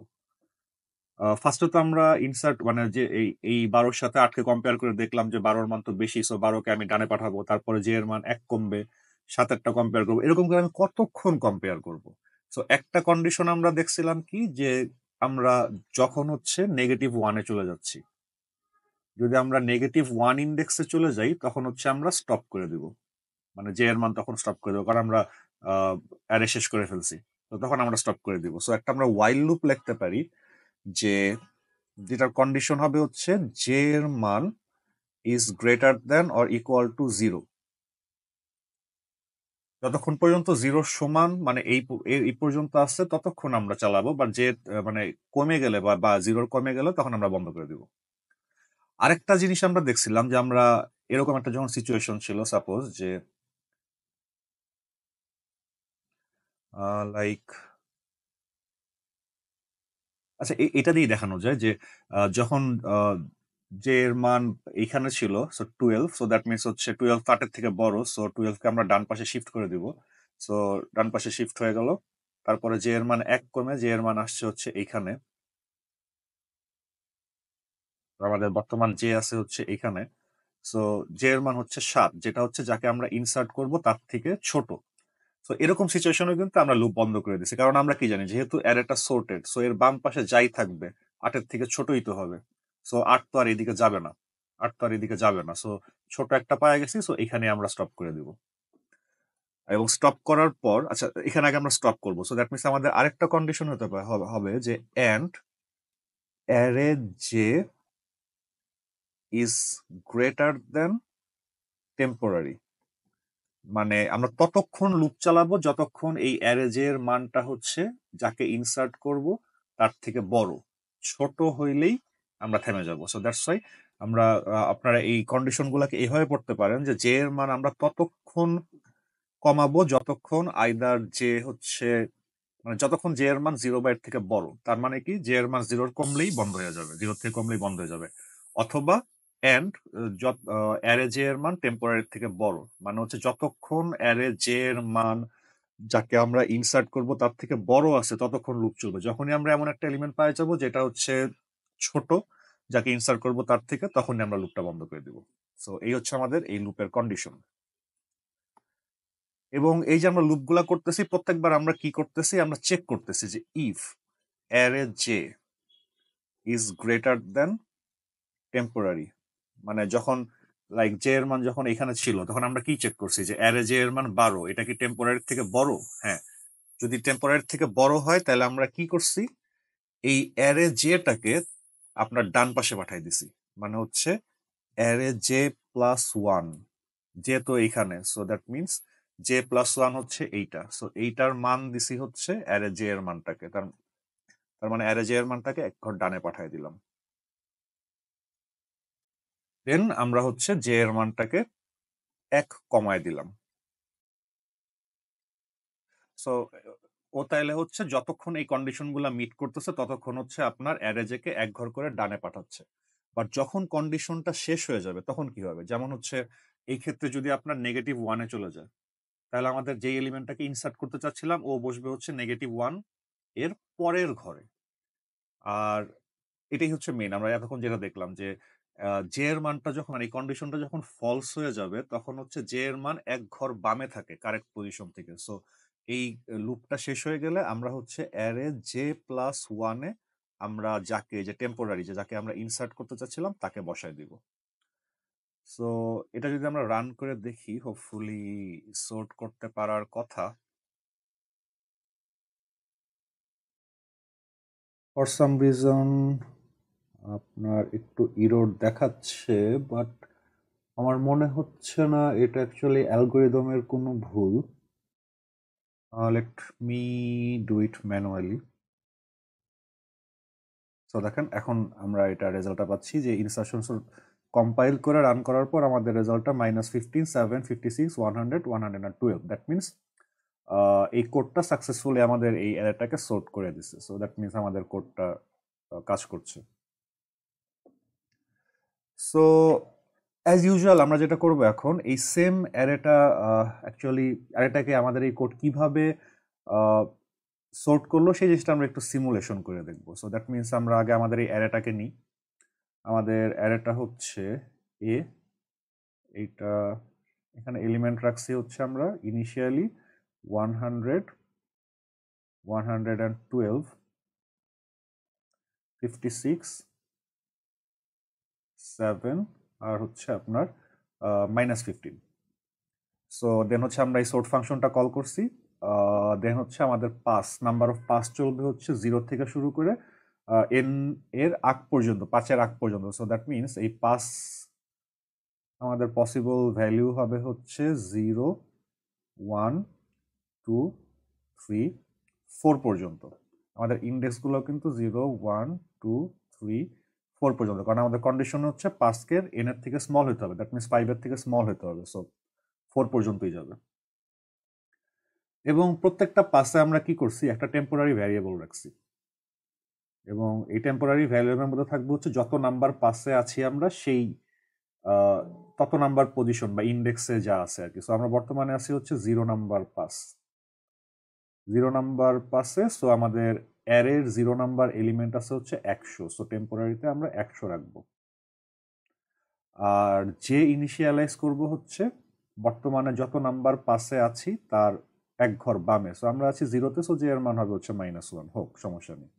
ফার্স্টে তো আমরা ইনসার্ট মানে যে এই 12-র সাথে 8কে কম্পেয়ার করে দেখলাম যে 12-র মান তো বেশি, সো 12কে আমি ডানে পাঠাবো, তারপরে জে এর মান 1 কমবে, 7-8টা কম্পেয়ার করবো, এরকম করে আমি কতক্ষণ কম্পেয়ার করব। সো একটা কন্ডিশন আমরা দেখছিলাম কি, যে আমরা যখন হচ্ছে -1-এ চলে যাচ্ছি, যদি আমরা -1 ইন্ডেক্সে চলে যাই তখন হচ্ছে আমরা স্টপ করে দিব, মানে জে এর মান তখন স্টপ করে দেবো, কারণ আমরা অ্যারে শেষ করে ফেলছি, তো তখন আমরা স্টপ করে দিব। সো একটা আমরা ওয়াইল লুপ লিখতে পারি, যে যেটার কন্ডিশন হবে হচ্ছে জে এর মান is greater than or equal to 0। যতক্ষণ পর্যন্ত 0 সমান মানে এই পর্যন্ত আসছে ততক্ষণ আমরা চালাবো, বা যে মানে কমে গেলে বা 0 কমে গেলে তখন আমরা বন্ধ করে দিব। আরেকটা জিনিস আমরা দেখছিলাম, যে আমরা এরকম একটা যখন সিচুয়েশন ছিল, সাপোজ যে লাইক আচ্ছা, এটা দিয়ে দেখানো যায় যে যখন যে এর মান এইখানে ছিল, সো 12, সো দ্যাট মিনস হচ্ছে 12 8 থেকে বড়, সো 12 কে আমরা ডান পাশে শিফট করে দিব। সো ডান পাশে শিফট হয়ে গেল। তারপরে যে এর মান 1 কমে যে এর মান আসছে হচ্ছে এইখানে। আমাদের বর্তমান যে আছে হচ্ছে এইখানে। সো যে এর মান হচ্ছে 7, যেটা হচ্ছে যাকে আমরা ইনসার্ট করব তার থেকে ছোট। সো এরকম সিচুয়েশনে কিন্তু আমরা লুপ বন্ধ করে দিছি, কারণ আমরা কি জানি যেহেতু অ্যারেটা সর্টেড, সো এর বাম পাশে যাই থাকবে 8 থেকে ছোটই তো হবে। সো 8 তো আর এদিকে যাবে না, 8 তো আর এদিকে যাবে না। সো ছোট একটা পায়ে গেছি, সো এখানে আমরা স্টপ করে দিব। এবং স্টপ করার পর, আচ্ছা এখানে আগে আমরা স্টপ করব। সো দ্যাট মিনস আমাদের আরেকটা কন্ডিশন হতে হবে যে and array j is greater than temporary. মানে আমরা ততক্ষণ লুপ চালাবো যতক্ষণ এই অ্যারেজের মানটা হচ্ছে যাকে ইনসার্ট করব তার থেকে বড়। ছোট হইলেই আমরা থেমে যাব। সো দ্যাটস ওয়াই আমরা আপনারা এই কন্ডিশন গুলাকে এইভাবে পড়তে পারেন যে যে এর মান আমরা ততক্ষণ কমাবো যতক্ষণ আইদার যে হচ্ছে, মানে যতক্ষণ যে এর মান 0/এর থেকে বড়, তার মানে কি যে এর মান 0 কমলেই বন্ধ হয়ে যাবে, 0 থেকে কমলেই বন্ধ হয়ে যাবে। অথবা এন্ড অ্যারে জে এর মান টেম্পোরারি থেকে বড়, মানে হচ্ছে যতক্ষণ অ্যারে জে এর মান যাকে আমরা ইনসার্ট করব তার থেকে বড় আছে ততক্ষণ লুপ চলবে। যখনই আমরা এমন একটা এলিমেন্ট পাই যাবো যেটা হচ্ছে ছোট যাকে ইনসার্ট করব তার থেকে, তখনই আমরা লুপটা বন্ধ করে দিব। সো এই হচ্ছে আমাদের এই লুপের কন্ডিশন। এবং এই যে আমরা লুপগুলা করতেছি প্রত্যেকবার আমরা কি করতেছি, আমরা চেক করতেছি যে if array j is greater than temporary, মানে যখন লাইক জে এর মান যখন এখানে ছিল তখন আমরা কি চেক করছি যে অ্যারে জে এর মান 12, এটা কি টেম্পোরারি থেকে বড়? হ্যাঁ, যদি টেম্পোরারি থেকে বড় হয় তাহলে আমরা কি করছি, এই অ্যারে জেটাকে আপনার ডান পাশে পাঠাই দিছি। মানে হচ্ছে অ্যারে জে প্লাস 1, জে তো এইখানে, so that means J plus 1 হচ্ছে এইটা। সো এইটার মান দিছি হচ্ছে অ্যারে জে এর মানটাকে, তার মানে অ্যারে জে এর মানটাকে এক ঘর ডানে পাঠিয়ে দিলাম। দেন আমরা হচ্ছে জে এর মানটাকে 1 কমায় দিলাম। সো ও তাইলে হচ্ছে যতক্ষণ এই কন্ডিশন গুলা মিট করতেছে ততক্ষণ হচ্ছে আপনার অ্যারেজেকে এক ঘর করে ডানে পাঠাচ্ছে। বাট যখন কন্ডিশনটা শেষ হয়ে যাবে তখন কি হবে, যেমন হচ্ছে এই ক্ষেত্রে যদি আপনার -1-এ চলে যায়, তাহলে আমাদের যে এলিমেন্টটাকে ইনসার্ট করতে চাচ্ছিলাম ও বসবে হচ্ছে -1 এর পরের ঘরে। আর এটাই হচ্ছে মেইন আমরা এতক্ষণ যেটা দেখলাম যে জে এর মানটা যখন, মানে এই কন্ডিশনটা যখন ফলস হয়ে যাবে তখন হচ্ছে জে এর মান এক ঘর বামে থাকে কারেক্ট পজিশন থেকে। সো এই লুপটা শেষ হয়ে গেলে আমরা হচ্ছে অ্যারে জে প্লাস 1-এ আমরা যাকে, যে টেম্পোরারি যে যাকে আমরা ইনসার্ট করতে চাচ্ছিলাম তাকে বসায় দিব। সো এটা যদি আমরা রান করে দেখি, হোপফুলি সর্ট করতে পারার কথা। ফর সাম রিজন আপনার একটু ইরর দেখাচ্ছে, বাট আমার মনে হচ্ছে না এটা অ্যাকচুয়ালি অ্যালগোরিদমের কোনো ভুল। Let me do it manually. So দেখেন এখন আমরা এটা রেজাল্টটা পাচ্ছি যে ইনসার্শন কম্পাইল করে রান করার পর আমাদের রেজাল্টটা -15, 7, 56, 100, 112। দ্যাট মিনস এই কোডটা সাকসেসফুলি আমাদের এই অ্যারেটাকে সর্ট করে দিচ্ছে। সো দ্যাট মিনস আমাদের কোডটা কাজ করছে। সো অ্যাজ ইউজুয়াল আমরা যেটা করব এখন, এই সেম অ্যারেটা অ্যাকচুয়ালি অ্যারেটাকে আমাদের এই কোড কিভাবে সর্ট করলো সেই জিনিসটা আমরা একটু সিমুলেশন করে দেখব। সো দ্যাট মিনস আমরা আগে আমাদের এই অ্যারেটাকে নিই। আমাদের অ্যারেটা হচ্ছে এ, এইটা এখানে এলিমেন্ট রাখছি হচ্ছে আমরা ইনিশিয়ালি 100, 112, 56, 7 আর হচ্ছে আপনার -15। সো দেন হচ্ছে আমরা এই সোর্ট ফাংশনটা কল করছি। দেন হচ্ছে আমাদের পাস, নাম্বার অফ পাস চলবে হচ্ছে 0 থেকে শুরু করে এন এর আগ পর্যন্ত, 5-এর আগ পর্যন্ত। সো দ্যাট মিনস এই পাস আমাদের পসিবল ভ্যালু হবে হচ্ছে 0, 1, 2, 3, 4 পর্যন্ত। আমাদের ইন্ডেক্সগুলো কিন্তু 0, 1, 2, 3, 4 পর্যন্ত, কারণ আমাদের কন্ডিশন হচ্ছে পাসকে এন এর থেকে স্মল হতে হবে। দ্যাট মিনস 5-এর থেকে স্মল হতে হবে। সো 4 পর্যন্তই যাবে। এবং প্রত্যেকটা পাসে আমরা কি করছি, একটা টেম্পোরারি ভ্যারিয়েবল রাখছি। এবং এই টেম্পোরারি ভ্যালুয়ের মধ্যে থাকবে হচ্ছে যত নাম্বার পাসে আছি আমরা সেই তত নাম্বার পজিশন বা ইন্ডেক্সে যা আছে আর কি। সো আমরা বর্তমানে আছি হচ্ছে 0 নাম্বার পাস, 0 নাম্বার পাসে। সো আমাদের অ্যারের 0 নাম্বার এলিমেন্ট আছে হচ্ছে 100। সো টেম্পোরারিতে আমরা 100 রাখবো। আর যে ইনিশিয়ালাইজ করব হচ্ছে বর্তমানে যত নাম্বার পাসে আছি তার এক ঘর বামে। সো আমরা আছি 0-তে, সো যে এর মান হবে হচ্ছে -1, হোক সমস্যা নেই।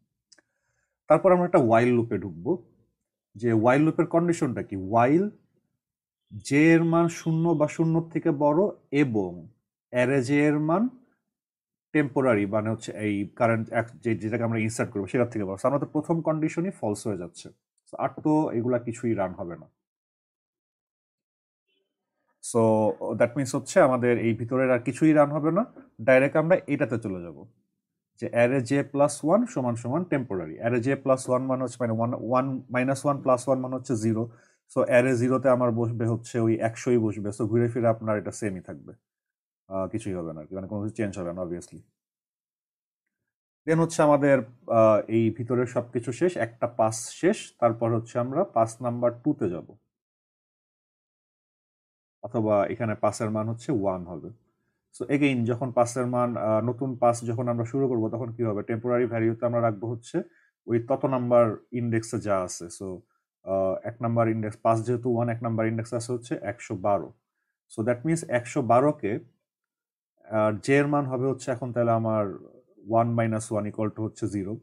তারপর আমরা একটা ওয়াইল লুপে ঢুকবো। যে ওয়াইল লুপের কন্ডিশনটা কি, ওয়াইল জে এর মান 0 বা 0 থেকে বড় এবং অ্যারে জে এর মান টেম্পোরারি মানে হচ্ছে এই কারেন্ট যেটাকে আমরা ইনসার্ট করবো সেটার থেকে বড়। আমরা তো প্রথম কন্ডিশনই ফলস হয়ে যাচ্ছে, আর তো এগুলা কিছুই রান হবে না। সো দ্যাট মিনস হচ্ছে আমাদের এই ভিতরের আর কিছুই রান হবে না, ডাইরেক্ট আমরা এটাতে চলে যাব যে অ্যারে জে প্লাস 1 সমান সমান টেম্পোরারি। অ্যারে জে প্লাস 1 মানে হচ্ছে -1 প্লাস 1 মানে হচ্ছে 0। সো অ্যারে 0-তে আমার বসবে হচ্ছে ওই 100ই বসবে। সো ঘুরে ফিরে আপনার এটা সেমই থাকবে, কিছুই হবে না, মানে কোনো কিছু চেঞ্জ হবে না অবভিয়াসলি। দেন হচ্ছে আমাদের এই ভিতরের সবকিছু শেষ, একটা পাস শেষ। তারপর হচ্ছে আমরা পাস নাম্বার 2-তে যাব, অথবা এখানে পাসের মান হচ্ছে 1 হবে। সো এগেইন যখন পাসের মান নতুন পাস যখন আমরা শুরু করব তখন কি হবে, টেম্পোরারি ভ্যালুতে আমরা রাখবো হচ্ছে ওই তত নাম্বার ইন্ডেক্সে যা আছে। সো 1 নাম্বার ইন্ডেক্স পাস যেহেতু 1, 1 নাম্বার ইন্ডেক্স আছে হচ্ছে 112। সো দ্যাট মিনস 112কে জে এর মান হবে হচ্ছে এখন তাহলে আমার 1 - 1 = হচ্ছে 0।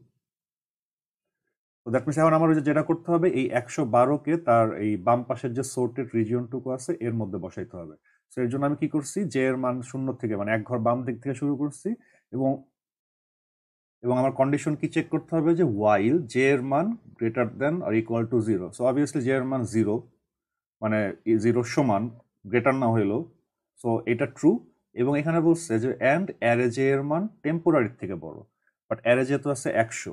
তো দ্যাট মিনস এখন আমার যেটা করতে হবে এই 112কে তার এই বাম পাশের যে সর্টেড রিজিয়নটুকু আছে এর মধ্যে বসাইতে হবে। সো এর জন্য আমি কি করছি, জে এর মান 0 থেকে মানে এক ঘর বাম দিক থেকে শুরু করছি এবং এবং আমার কন্ডিশন কি চেক করতে হবে যে ওয়াইল জে এর মান greater than or equal to 0। So obviously j এর মান 0 মানে 0 সমান গ্রেটার না হইলেও, সো এটা ট্রু। এবং এখানে বলছে যে অ্যান্ড অ্যারে জে এর মান টেম্পোরারির থেকে বড়, বাট অ্যারে জে তো আছে 100,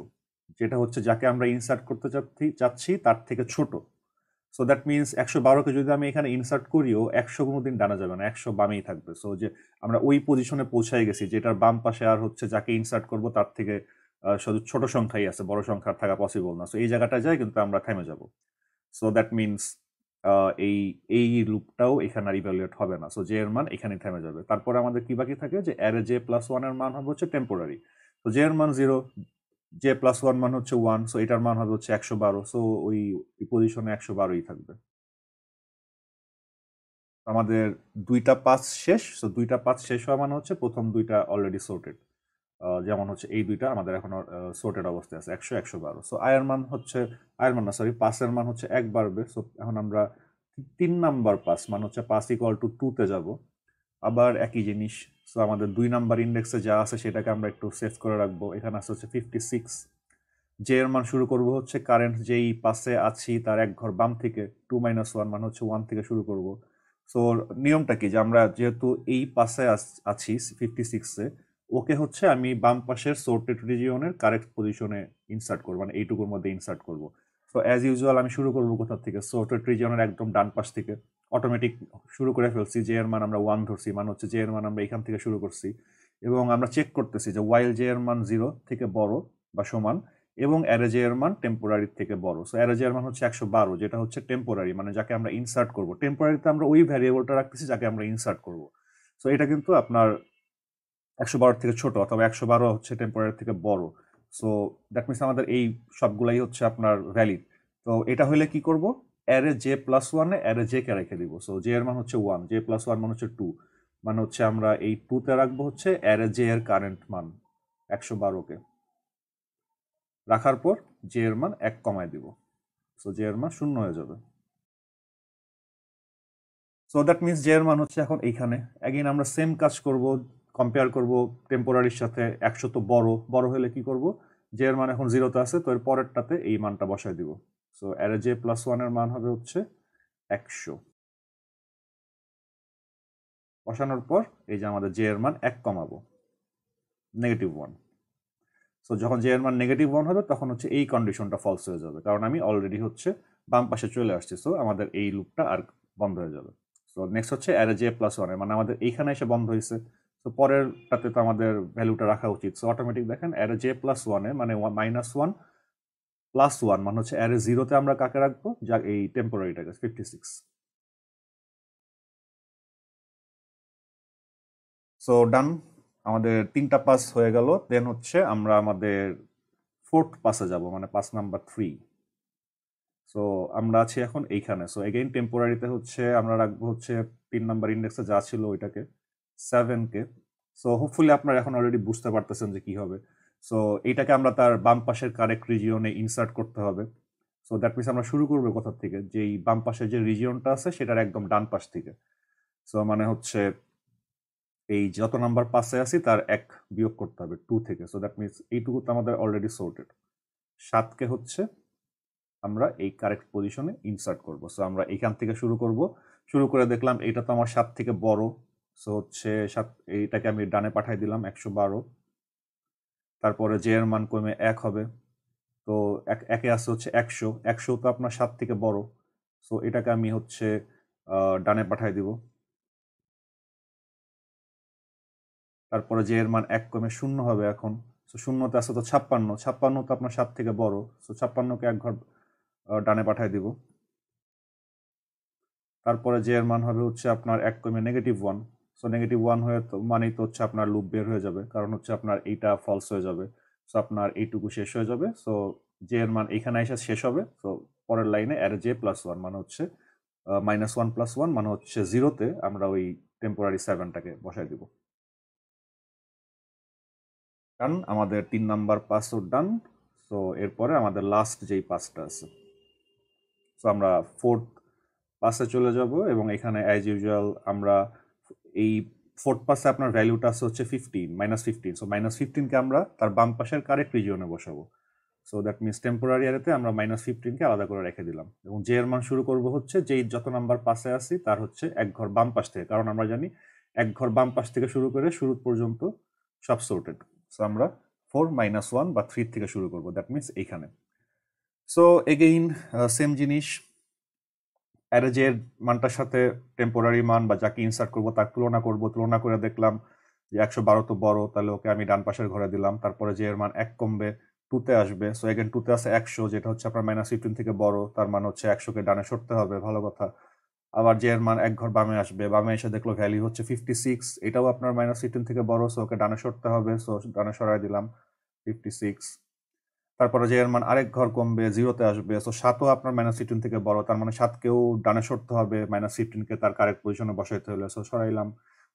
যেটা হচ্ছে যাকে আমরা ইনসার্ট করতে চাচ্ছি তার থেকে ছোট। সো দ্যাট মিনস 112কে যদি আমি এখানে ইনসার্ট করিও 100 কোনোদিন ডানা যাবে না, 100 বামেই থাকবে। সো যে আমরা ওই পজিশনে পৌঁছাই গেছি যেটার বাম পাশে আর হচ্ছে যাকে ইনসার্ট করব তার থেকে শুধু ছোট সংখ্যাই আছে, বড় সংখ্যা থাকা পসিবল না। সো এই জায়গাটা যায় কিন্তু আমরা থেমে যাব। সো দ্যাট মিনস এই এই লুপটাও এখানে আর ইভ্যালুয়েট হবে না। সো জে এর মান এখানে থেমে যাবে। তারপরে আমাদের কি বাকি থাকে যে অ্যারে জে প্লাস 1 এর মান হবে হচ্ছে টেম্পোরারি। তো জে এর মান 0, জে প্লাস 1 মান হচ্ছে 1, সো এটার মান হবে হচ্ছে 112। সো ওই পজিশনে 112ই থাকবে। আমাদের দুইটা পাস শেষ। সো দুইটা পাস শেষ হওয়া মানে হচ্ছে প্রথম দুইটা অলরেডি সর্টেড। যেমন হচ্ছে এই দুইটা আমাদের এখন সর্টেড অবস্থায় আছে 100, 112। সো আয়ের মান হচ্ছে পাসের মান হচ্ছে 1 বাড়বে। সো এখন আমরা 3 নাম্বার পাস মানে হচ্ছে পাস ইকুয়াল টু 2-তে যাব। আবার একই জিনিস। সো আমাদের 2 নাম্বার ইন্ডেক্সে যা আছে সেটাকে আমরা একটু সেভ করে রাখবো। এখানে আছে হচ্ছে 56। জে এর মান শুরু করব হচ্ছে কারেন্ট যেই পাসে আছি তার এক ঘর বাম থেকে, 2 - 1 মানে হচ্ছে 1 থেকে শুরু করব। সো নিয়মটা কি যে আমরা যেহেতু এই পাসে আছি 56-এ, ওকে হচ্ছে আমি বাম পাশের সর্টেড রিজিয়নের কারেক্ট পজিশনে ইনসার্ট করবো, মানে এইটুকুর মধ্যে ইনসার্ট করব। সো অ্যাজ ইউজুয়াল আমি শুরু করবো কোথা থেকে, সর্টেড রিজিয়নের একদম ডান পাশ থেকে। অটোমেটিক শুরু করে ফেলছি, জে এর মান আমরা 1 ধরছি, মানে হচ্ছে জে এর মান আমরা এখান থেকে শুরু করছি। এবং আমরা চেক করতেছি যে ওয়াইল জে এর মান 0 থেকে বড় বা সমান এবং অ্যারেজে এর মান টেম্পোরারির থেকে বড়। সো অ্যারেজে এর মান হচ্ছে 112, যেটা হচ্ছে টেম্পোরারি, মানে যাকে আমরা ইনসার্ট করব। টেম্পোরারিতে আমরা ওই ভ্যারিয়েবলটা রাখতেছি যাকে আমরা ইনসার্ট করব। সো এটা কিন্তু আপনার 112 থেকে ছোট, অথবা 112 হচ্ছে টেম্পোরারি থেকে বড়। সো দ্যাট মিনস আমাদের এই সবগুলাই হচ্ছে আপনার ভ্যালিড। তো এটা হলে কি করব, অ্যারে জে প্লাস 1-এ অ্যারে জে কে রেখে দিব। সো জে এর মান হচ্ছে 1, জে প্লাস 1 মান হচ্ছে 2, মানে হচ্ছে আমরা এই 2-তে রাখবো হচ্ছে অ্যারে জে এর কারেন্ট মান 112-কে। রাখার পর জে এর মান 1 কমায় দিব। সো জে এর মান 0 হয়ে যাবে। সো দ্যাট মিনস জে এর মান হচ্ছে এখন এইখানে। অ্যাগেন আমরা সেম কাজ করব, কম্পেয়ার করব টেম্পোরারির সাথে। 100 তো বড় হলে কি করব, জে এর মান এখন 0-তে আছে, তো এর পরেরটাতে এই মানটা বসায় দিব। সো অ্যারে জে প্লাস 1 এর মান হবে হচ্ছে 100। বসানোর পর এই যে আমাদের জে এর মান 1 কমাবো, -1। সো যখন জে এর মান -1 হবে তখন হচ্ছে এই কন্ডিশনটা ফলস হয়ে যাবে, কারণ আমি অলরেডি হচ্ছে বাম পাশে চলে আসছি। সো আমাদের এই লুপটা আর বন্ধ হয়ে যাবে। সো নেক্সট হচ্ছে অ্যারে জে প্লাস 1 মানে আমাদের এইখানে এসে বন্ধ হয়েছে। তো পরেরটাতে তো আমাদের ভ্যালুটা রাখা উচিত। সো অটোমেটিক দেখেন অ্যারে জে প্লাস 1-এ মানে -1 +1 মানে হচ্ছে অ্যারে 0-তে আমরা কাকে রাখবো, যা এই টেম্পোরারিটাকে 56। সো ডান, আমাদের 3টা পাস হয়ে গেল। দেন হচ্ছে আমরা আমাদের 4th পাসে যাব, মানে পাস নাম্বার 3। সো আমরা আছি এখন এইখানে। সো এগেইন টেম্পোরারিতে হচ্ছে আমরা রাখবো হচ্ছে 3 নাম্বার ইন্ডেক্সে যা ছিল ওইটাকে 7কে। সো হোপফুলি আপনারা এখন অলরেডি বুঝতে পারতেছেন যে কি হবে। সো এইটাকে আমরা তার বাম পাশের কারেক্ট রিজিয়নে ইনসার্ট করতে হবে। সো দ্যাট মিনস আমরা শুরু করবো কোথা থেকে, যে এই বাম পাশে যে রিজিয়নটা আছে সেটার একদম ডান পাশ থেকে। সো মানে হচ্ছে এই যত নাম্বার পাশে আছি তার 1 বিয়োগ করতে হবে 2 থেকে। সো দ্যাট মিনস এইটুকু তো আমাদের অলরেডি সর্টেড। 7কে হচ্ছে আমরা এই কারেক্ট পজিশনে ইনসার্ট করব। সো আমরা এইখান থেকে শুরু করব। শুরু করে দেখলাম এটা তো আমার 7 থেকে বড়। সো হচ্ছে 7, এইটাকে আমি ডানে পাঠাই দিলাম 112। তারপরে জে এর মান কমে 1 হবে। তো একে আছে হচ্ছে 100। 100 তো আপনার 7 থেকে বড়। সো এটাকে আমি হচ্ছে ডানে পাঠাই দিব। তারপরে জে এর মান 1 কমে 0 হবে এখন। সো 0-তে আছে তো 56। 56 তো আপনার 7 থেকে বড়। সো 56কে 1 ঘর ডানে পাঠাই দিব। তারপরে জে এর মান হবে হচ্ছে আপনার 1 কমে -1। সো -1 হয়ে তো মানেই তো হচ্ছে আপনার লুপ বের হয়ে যাবে, কারণ হচ্ছে আপনার এইটা ফলস হয়ে যাবে। সো আপনার এইটুকু শেষ হয়ে যাবে। সো জে এর মান এখানে এসে শেষ হবে। সো পরের লাইনে অ্যারে জে +1 মানে হচ্ছে -1 + 1 মানে হচ্ছে 0-তে আমরা ওই টেম্পোরারি 7টাকে বসাই দিব। ডান, আমাদের 3 নাম্বার পাসও ডান। সো এরপরে আমাদের লাস্ট যেই পাসটা আছে, সো আমরা 4th পাসে চলে যাব এবং এখানে অ্যাজ ইউজুয়াল আমরা এই 4th পাসে আপনার ভ্যালুটা আছে হচ্ছে 15, -15। সো -15কে আমরা তার বাম পাশের কারেক্ট রিজিয়নে বসাবো। সো দ্যাট মিনস টেম্পোরারি অ্যারেতে আমরা -15কে আলাদা করে রেখে দিলাম এবং জে এর মান শুরু করব হচ্ছে যেই যত নাম্বার পাসে আছি তার হচ্ছে 1 ঘর বাম পাশ থেকে, কারণ আমরা জানি 1 ঘর বাম পাশ থেকে শুরু করে শুরু পর্যন্ত সব সর্টেড। সো আমরা 4 - 1 বা 3 থেকে শুরু করব, দ্যাট মিনস এইখানে। সো এগেইন সেম জিনিস, অ্যারেজের মানটার সাথে টেম্পোরারি মান বা যাকে ইনসার্ট করবো তার তুলনা করব। তুলনা করে দেখলাম যে 112 তো বড়, তাহলে ওকে আমি ডান পাশের ঘরে দিলাম। তারপরে যে এর মান 1 কমবে 2-তে আসবে। সো এগেন 2-তে আছে 100, যেটা হচ্ছে আপনার -15 থেকে বড়, তার মানে হচ্ছে 100কে ডানে সরতে হবে, ভালো কথা। আবার যে এর মান 1 ঘর বামে আসবে, বামে এসে দেখলো ভ্যালু হচ্ছে 56, এটাও আপনার -15 থেকে বড়, সো ওকে ডানে সরতে হবে। সো ডানে সরাই দিলাম 56। তারপরে যে এর মান আরেক ঘর কমবে, 0-তে আসবে। সো 7ও আপনার -15 থেকে বড়, তার মানে 7কেও ডানে সরতে হবে, -15কে তার কারেক্ট পজিশনে বসাইতে হলে। সো সরাইলাম।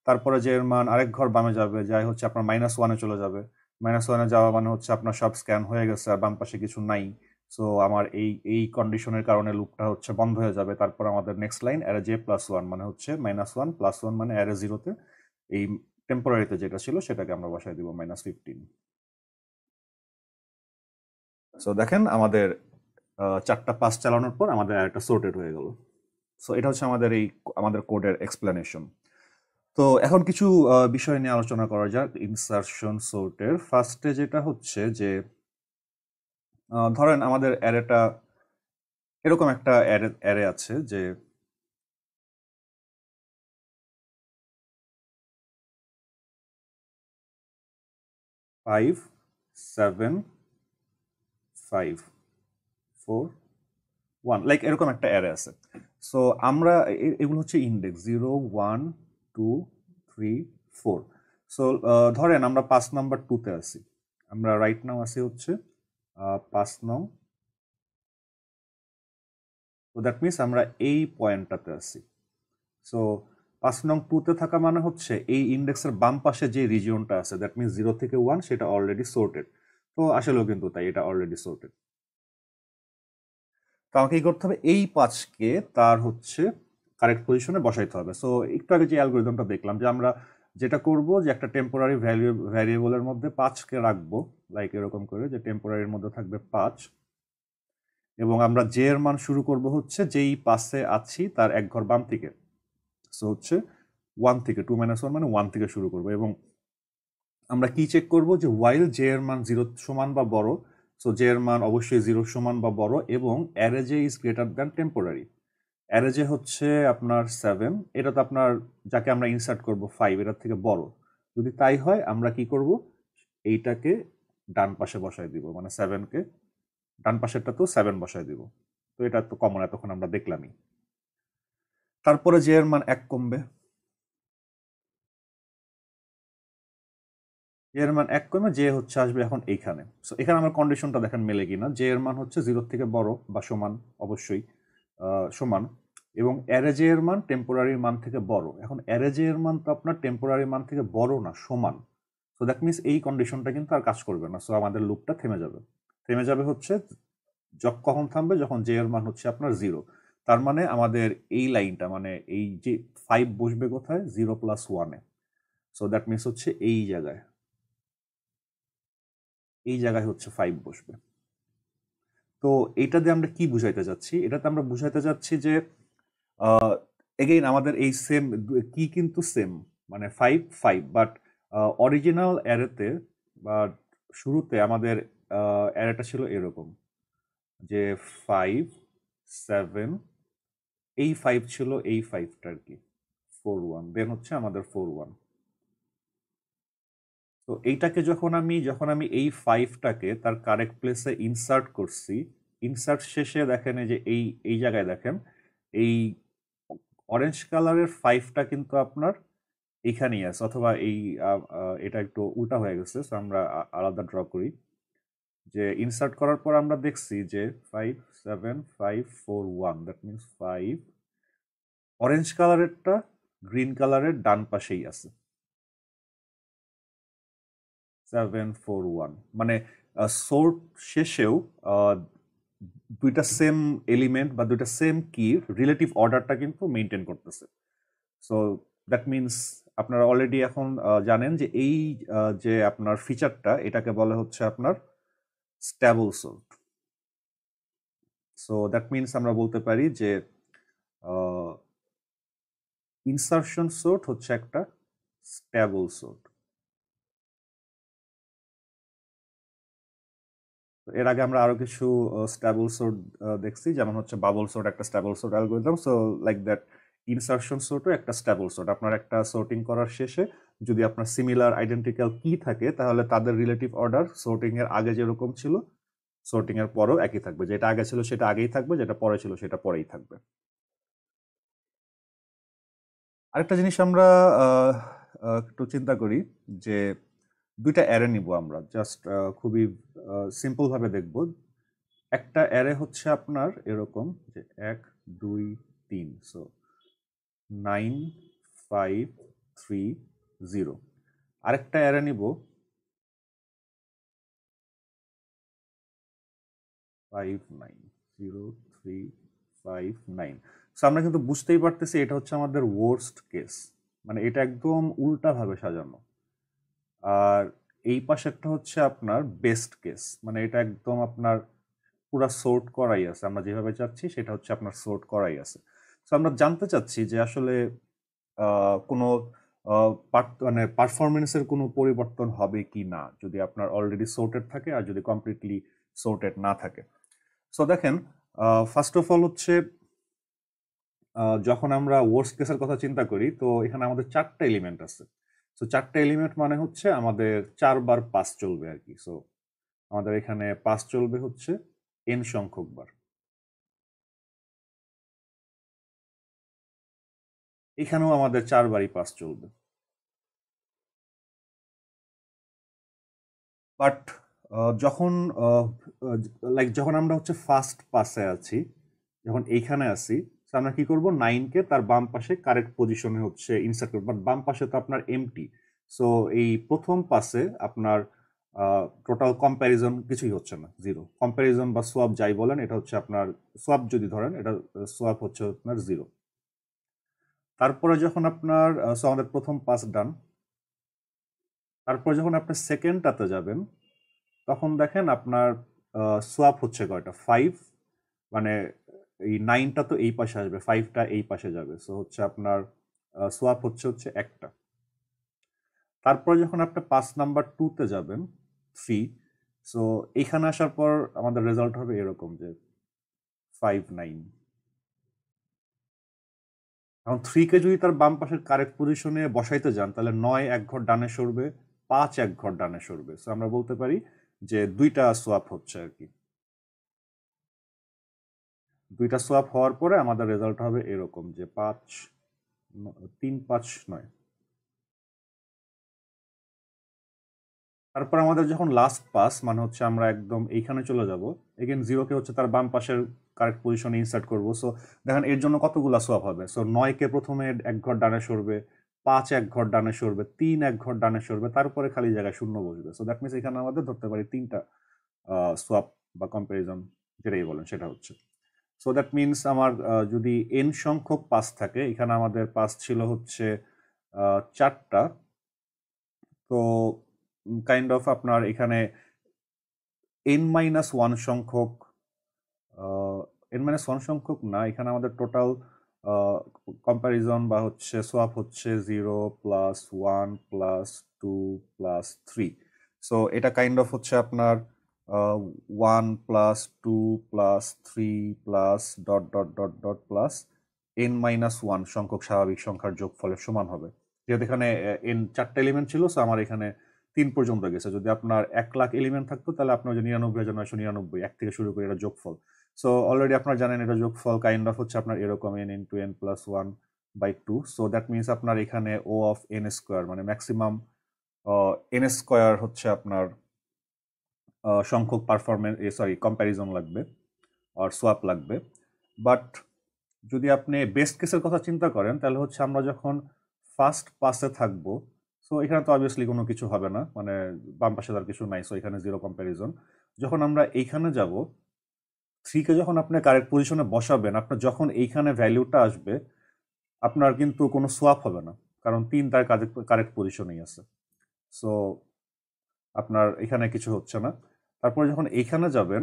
তারপরে যে এর মান আরেক ঘর বামে যাবে, যাই হচ্ছে আপনার -1-এ চলে যাবে। -1-এ যাওয়া মানে হচ্ছে আপনার সব স্ক্যান হয়ে গেছে আর বাম পাশে কিছু নাই। সো আমার এই কন্ডিশনের কারণে লুপটা হচ্ছে বন্ধ হয়ে যাবে। তারপর আমাদের নেক্সট লাইন অ্যারে জে +1 মানে হচ্ছে -1 + 1 মানে অ্যারে 0-তে এই টেম্পোরারিতে যেটা ছিল সেটাকে আমরা বসাই দিব -15। সো দেখেন আমাদের 4টা পাস চালানোর পর আমাদের একটা সর্টেড হয়ে গেল। সো এটা হচ্ছে আমাদের কোডের এক্সপ্লেনেশন। তো এখন কিছু বিষয় নিয়ে আলোচনা করা যাক ইনসারশন সর্টের। ফার্স্টে যেটা হচ্ছে যে ধরেন আমাদের অ্যারেটা এরকম একটা অ্যারে আছে যে 5 7 5 4 1, লাইক এরকম একটা অ্যারে আছে। সো আমরা এগুলো হচ্ছে ইন্ডেক্স 0 1 2 3 4। সো ধরেন আমরা 5 নাম্বার 2-তে আছি, আমরা রাইট নাও আছি হচ্ছে 5 নং। তো দ্যাট মিনস আমরা এই পয়েন্টটাতে আছি। সো 5 নং 2-তে থাকা মানে হচ্ছে এই ইন্ডেক্সের বাম পাশে যে রিজিয়নটা আছে, দ্যাট মিনস 0 থেকে 1 সেটা অলরেডি সর্টেড। তো আসলেও কিন্তু তাই, এটা অলরেডি সর্টেড। তো আমাকে কি করতে হবে, এই 5কে তার হচ্ছে কারেক্ট পজিশনে বসাইতে হবে। সো একটু আগে যে অ্যালগোরিদমটা দেখলাম যে আমরা যেটা করব যে একটা টেম্পোরারি ভ্যারিয়েবলের মধ্যে 5কে রাখবো, লাইক এরকম করে যে টেম্পোরারির মধ্যে থাকবে 5 এবং আমরা জে এর মান শুরু করব হচ্ছে যেই পাশে আছি তার 1 ঘর বাম থেকে। সো হচ্ছে 1 থেকে 2 - 1 মানে 1 থেকে শুরু করব এবং আমরা কি চেক করব যে ওয়াইল জে এর মান 0 সমান বা বড়। সো জে এর মান অবশ্যই 0 সমান বা বড় এবং array j is greater than temporary. Array যে হচ্ছে আপনার 7, এটা তো আপনার যাকে আমরা ইনসার্ট করব 5 এটার থেকে বড়। যদি তাই হয় আমরা কি করব, এইটাকে ডান পাশে বসাই দিব, মানে 7কে ডান পাশেরটা তো 7 বসায় দিব। তো এটা তো কমন, এতক্ষণ আমরা দেখলামই। তারপরে জে এর মান 1 কমবে, জে এর মান 1 কমে জে হচ্ছে আসবে এখন এইখানে। সো এখানে আমার কন্ডিশনটা দেখেন মেলে কিনা। জে এর মান হচ্ছে 0 থেকে বড় বা সমান, অবশ্যই সমান, এবং অ্যারে জে এর মান টেম্পোরারি মান থেকে বড়। এখন অ্যারে জে এর মান তো আপনার টেম্পোরারি মান থেকে বড় না, সমান। সো দ্যাট মিনস এই কন্ডিশনটা কিন্তু আর কাজ করবে না। সো আমাদের লুপটা থেমে যাবে। থেমে যাবে হচ্ছে কখন থামবে, যখন জে এর মান হচ্ছে আপনার 0। তার মানে আমাদের এই লাইনটা, মানে এই যে 5 বসবে কোথায়, 0 + 1 এ। সো দ্যাট মিনস হচ্ছে এই জায়গায়, এই জায়গায় হচ্ছে 5 বসবে। তো এটা দিয়ে আমরা কি বুঝাইতে যাচ্ছি? এটাতে আমরা বুঝাইতে যাচ্ছি যে এগেইন আমাদের এই সেম কি কিন্তু সেম, মানে 5 5, বাট অরিজিনাল অ্যারেতে বা শুরুতে আমাদের অ্যারেটা ছিল এরকম যে 5 7, এই 5 ছিল এই 5টা আর কি, 4 1, দেন হচ্ছে আমাদের 4 1। তো এইটাকে যখন আমি এই 5টাকে তার কারেক্ট প্লেসে ইনসার্ট করছি, ইনসার্ট শেষে দেখেন এই যে এই জায়গায় দেখেন এই অরেঞ্জ কালারের 5টা কিন্তু আপনার এইখানেই আছে, অথবা এটা একটু উল্টা হয়ে গেছে। সো আমরা আলাদা ড্র করি। যে ইনসার্ট করার পর আমরা দেখছি যে 5 7 5 4 1, দ্যাট মিনস 5 অরেঞ্জ কালারেরটা গ্রিন কালারের ডান পাশেই আছে, 7 4 1। মানে সোর্ট শেষেও দুইটা সেম এলিমেন্ট বা দুইটা সেম কি রিলেটিভ অর্ডারটা কিন্তু মেনটেন করতেছে। সো দ্যাট মিনস আপনারা অলরেডি এখন জানেন যে এই যে আপনার ফিচারটা, এটাকে বলা হচ্ছে আপনার stable sort. So that means আমরা বলতে পারি যে ইনসারশন সোর্ট হচ্ছে একটা স্ট্যাবল সোর্ট। এর আগে আমরা আরো কিছু স্ট্যাবল সোর্ট দেখছি, যেমন হচ্ছে বাবল সোর্ট একটা stable sort algorithm. So like that insertion সোর্টও একটা স্ট্যাবল সোর্ট। আপনার একটা সোর্টিং করার শেষে যদি আপনার সিমিলার আইডেন্টিক্যাল কি থাকে, তাহলে তাদের রিলেটিভ অর্ডার সোর্টিং এর আগে যেরকম ছিল সোর্টিং এর পরেও একই থাকবে। যেটা আগে ছিল সেটা আগেই থাকবে, যেটা পরে ছিল সেটা পরেই থাকবে। আরেকটা জিনিস আমরা একটু চিন্তা করি যে দুইটা অ্যারে নিব আমরা, জাস্ট খুবই সিম্পল ভাবে দেখব। একটা অ্যারে হচ্ছে আপনার এরকম যে 1 2 3, সো 9 5 3 0। আরেকটা অ্যারে নিব 5 9 0 3 5 9। সো আমরা কিন্তু বুঝতেই পারতেছি এটা হচ্ছে আমাদের ওয়ার্স্ট কেস, মানে এটা একদম উল্টা ভাবে সাজানো। আর এই পাশেরটা হচ্ছে আপনার বেস্ট কেস, মানে এটা একদম আপনার পুরা সোর্ট করাই আছে। আমরা যেভাবে চাচ্ছি সেটা হচ্ছে আপনার সোর্ট করাই আছে। সো আমরা জানতে চাচ্ছি যে আসলে কোনো মানে পারফরমেন্সের কোনো পরিবর্তন হবে কি না যদি আপনার অলরেডি সোর্টেড থাকে আর যদি কমপ্লিটলি সোর্টেড না থাকে। সো দেখেন, ফার্স্ট অফ অল হচ্ছে যখন আমরা ওয়ার্স্ট কেসের কথা চিন্তা করি, তো এখানে আমাদের 4টা এলিমেন্ট আছে। সো 4টা এলিমেন্ট মানে হচ্ছে আমাদের 4 বার পাস চলবে আর কি। সো আমাদের এখানে পাস চলবে হচ্ছে n সংখ্যক বার। এখানেও আমাদের 4 বারই পাস চলবে। বাট যখন যখন আমরা হচ্ছে ফার্স্ট পাসে আছি, যখন এইখানে আছি, তো আমরা কি করব, 9কে তার বাম পাশে কারেক্ট পজিশনে হচ্ছে ইনসার্ট করব। বাট বাম পাশে তো আপনার এমটি। সো এই প্রথম পাসে আপনার টোটাল কম্প্যারিজন কিছুই হচ্ছে না, 0। কম্প্যারিজন বা সোয়াপ যাই বলেন, এটা হচ্ছে আপনার সোয়াপ যদি ধরেন, এটা সোয়াপ হচ্ছে আপনার 0। তারপরে যখন আপনার আমাদের প্রথম পাস ডান, তারপর যখন আপনি সেকেন্ডটাতে যাবেন, তখন দেখেন আপনার সোয়াপ হচ্ছে কয়টা, 5। মানে এই 9টা তো এই পাশে আসবে, 5টা এই পাশে যাবে। সো হচ্ছে আপনার সোয়াপ হচ্ছে একটা। তারপর যখন আপনি পাস নাম্বার 2তে যাবেন, 3। সো এইখানে আসার পর আমাদের রেজাল্ট হবে এরকম যে 5 9। এখন 3কে যদি তার বাম পাশের কারেক্ট পজিশনে বসাইতে যান, তাহলে 9 এক ঘর ডানে সরবে, 5 এক ঘর ডানে সরবে। সো আমরা বলতে পারি যে দুইটা সোয়াপ হচ্ছে আর কি। দুইটা সোয়াপ হওয়ার পরে আমাদের রেজাল্ট হবে এরকম যে 3, 5, 9। তারপর আমাদের যখন লাস্ট পাস মানে হচ্ছে আমরা একদম এইখানে চলে যাব, এগেন 0-কে হচ্ছে তার বাম পাশের কারেক্ট পজিশনে ইনসার্ট করব। সো দেখেন এর জন্য কতগুলা সোয়াপ হবে। সো 9-কে প্রথমে এক ঘর ডানে সরবে, 5 এক ঘর ডানে সরবে, 3 এক ঘর ডানে সরবে, তারপরে খালি জায়গায় শূন্য বসবে। সো দ্যাট মিনস এখানে আমাদের ধরতে পারি 3টা সোয়াপ বা কম্পারিজন যেটাই বলেন সেটা হচ্ছে। সো দ্যাট মিনস আমার যদি n সংখ্যক পাস থাকে, এখানে আমাদের পাস ছিল হচ্ছে 4টা। তো কাইন্ড অফ আপনার এখানে n-1 সংখ্যক n-1 সংখ্যক না, এখানে আমাদের টোটাল কম্প্যারিজন বা হচ্ছে সোয়াপ হচ্ছে 0 প্লাস 1 প্লাস 2 প্লাস 3। সো এটা কাইন্ড অফ হচ্ছে আপনার 1 plus 2 plus 3 plus dot dot dot dot plus n-1 সংখ্যক স্বাভাবিক সংখ্যার যোগফলের সমান হবে। যেহেতু এখানে n 4টা এলিমেন্ট ছিল, সো আমার এখানে 3 পর্যন্ত গেছে। যদি আপনার 1,00,000 এলিমেন্ট থাকতো তাহলে আপনার যে 99,999 এক থেকে শুরু করে এটা যোগফল। সো অলরেডি আপনারা জানেন এটা যোগফল কাইন্ড অফ হচ্ছে আপনার এরকম n into n plus 1/2। So that means আপনার এখানে ও অফ n স্কোয়ার মানে ম্যাক্সিমাম n স্কোয়ার হচ্ছে আপনার সংখ্যক পারফরমেন্স কম্প্যারিজন লাগবে আর সোয়াপ লাগবে। বাট যদি আপনি বেস্ট কেসের কথা চিন্তা করেন তাহলে হচ্ছে আমরা যখন ফার্স্ট পাসে থাকবো, সো এখানে তো অবভিয়াসলি কোনো কিছু হবে না, মানে বাম পাশে তার কিছু নাই, সো এখানে 0 কম্প্যারিজন। যখন আমরা এইখানে যাব, 3-কে যখন আপনি কারেক্ট পজিশনে বসাবেন, আপনার যখন এইখানে ভ্যালুটা আসবে আপনার কিন্তু কোনো সোয়াপ হবে না, কারণ 3 তার কারেক্ট পজিশনেই আছে। সো আপনার এখানে কিছু হচ্ছে না। তারপরে যখন এইখানে যাবেন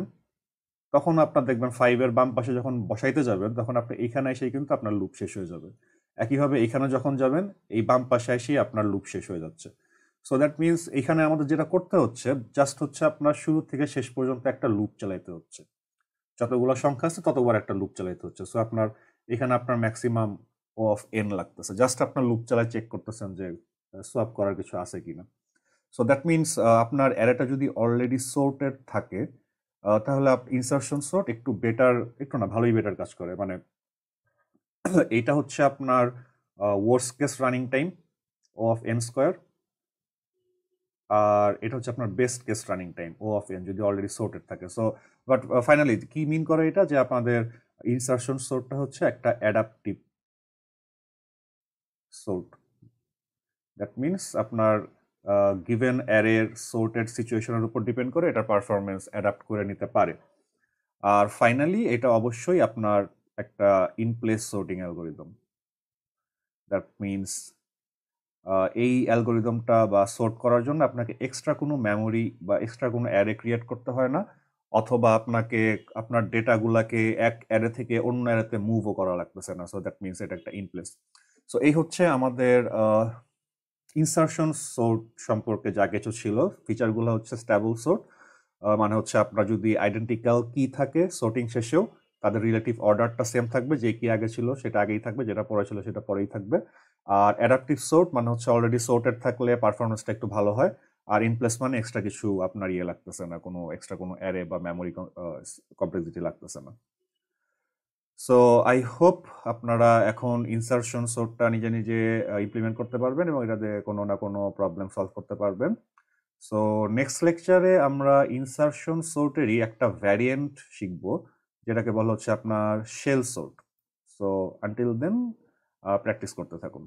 তখন আপনার দেখবেন 5-এর বাম পাশে যখন বসাইতে যাবেন তখন আপনি এইখানে এসেই কিন্তু আপনার লুপ শেষ হয়ে যাবে। একইভাবে এইখানে যখন যাবেন এই বাম পাশে এসেই আপনার লুপ শেষ হয়ে যাচ্ছে। সো দ্যাট মিনস এখানে আমাদের যেটা করতে হচ্ছে জাস্ট হচ্ছে আপনার শুরু থেকে শেষ পর্যন্ত একটা লুপ চালাইতে হচ্ছে। যতগুলো সংখ্যা আছে ততবার একটা লুপ চালাইতে হচ্ছে। সো আপনার এখানে আপনার ম্যাক্সিমাম ও অফ n লাগতেছে, জাস্ট আপনার লুপ চালায় চেক করতেছেন যে সোয়াপ করার কিছু আছে কিনা। সো দ্যাট মিনস আপনার অ্যারেটা যদি অলরেডি সোর্টেড থাকে তাহলে ইনসারশন সোর্ট একটু বেটার, একটু না ভালোই বেটার কাজ করে। মানে এইটা হচ্ছে আপনার worst case running time O of n square, আর এটা হচ্ছে আপনার best case running time O of n যদি অলরেডি সোর্টেড থাকে। সো বাট ফাইনালি কি মিন করে এটা যে আপনাদের ইনসারশন সোর্টটা হচ্ছে একটা অ্যাডাপটিভ সোর্ট। দ্যাট মিনস আপনার গিভেন অ্যারের সোর্টেড সিচুয়েশনের উপর ডিপেন্ড করে এটা পারফরমেন্স অ্যাডাপ্ট করে নিতে পারে। আর ফাইনালি এটা অবশ্যই আপনার একটা in place sorting algorithm. That means এই অ্যালগোরিদমটা বা সোর্ট করার জন্য আপনাকে এক্সট্রা কোনো মেমোরি বা এক্সট্রা কোনো অ্যারে ক্রিয়েট করতে হয় না, অথবা আপনাকে আপনার ডেটাগুলাকে এক অ্যারে থেকে অন্য অ্যারেতে মুভও করা লাগতেছে না। সো দ্যাট মিনস এটা একটা ইন প্লেস। সো এই হচ্ছে আমাদের ইনসারশন সোর্ট সম্পর্কে যা কিছু ছিল। ফিচারগুলো হচ্ছে স্ট্যাবল সোর্ট, মানে হচ্ছে আপনার যদি আইডেন্টিক্যাল কি থাকে সোর্টিং শেষেও তাদের রিলেটিভ অর্ডারটা সেম থাকবে, যে কি আগে ছিল সেটা আগেই থাকবে, যেটা পরে ছিল সেটা পরেই থাকবে। আর অ্যাডাপটিভ সোর্ট মানে হচ্ছে অলরেডি সোর্টেড থাকলে পারফরমেন্সটা একটু ভালো হয়। আর ইন প্লেস মানে এক্সট্রা কিছু আপনার ইয়ে লাগতেছে না, কোনো এক্সট্রা কোনো অ্যারে বা মেমোরি কমপ্লেক্সিটি লাগতেছে না। সো আই হোপ আপনারা এখন ইনসারশন সোর্টটা নিজে নিজে ইমপ্লিমেন্ট করতে পারবেন এবং এটাতে কোনো না কোনো প্রবলেম সলভ করতে পারবেন। সো নেক্সট লেকচারে আমরা ইনসারশন সোর্টেরই একটা ভ্যারিয়েন্ট শিখব, যেটাকে বলা হচ্ছে আপনার shell sort. So until then practice করতে থাকুন।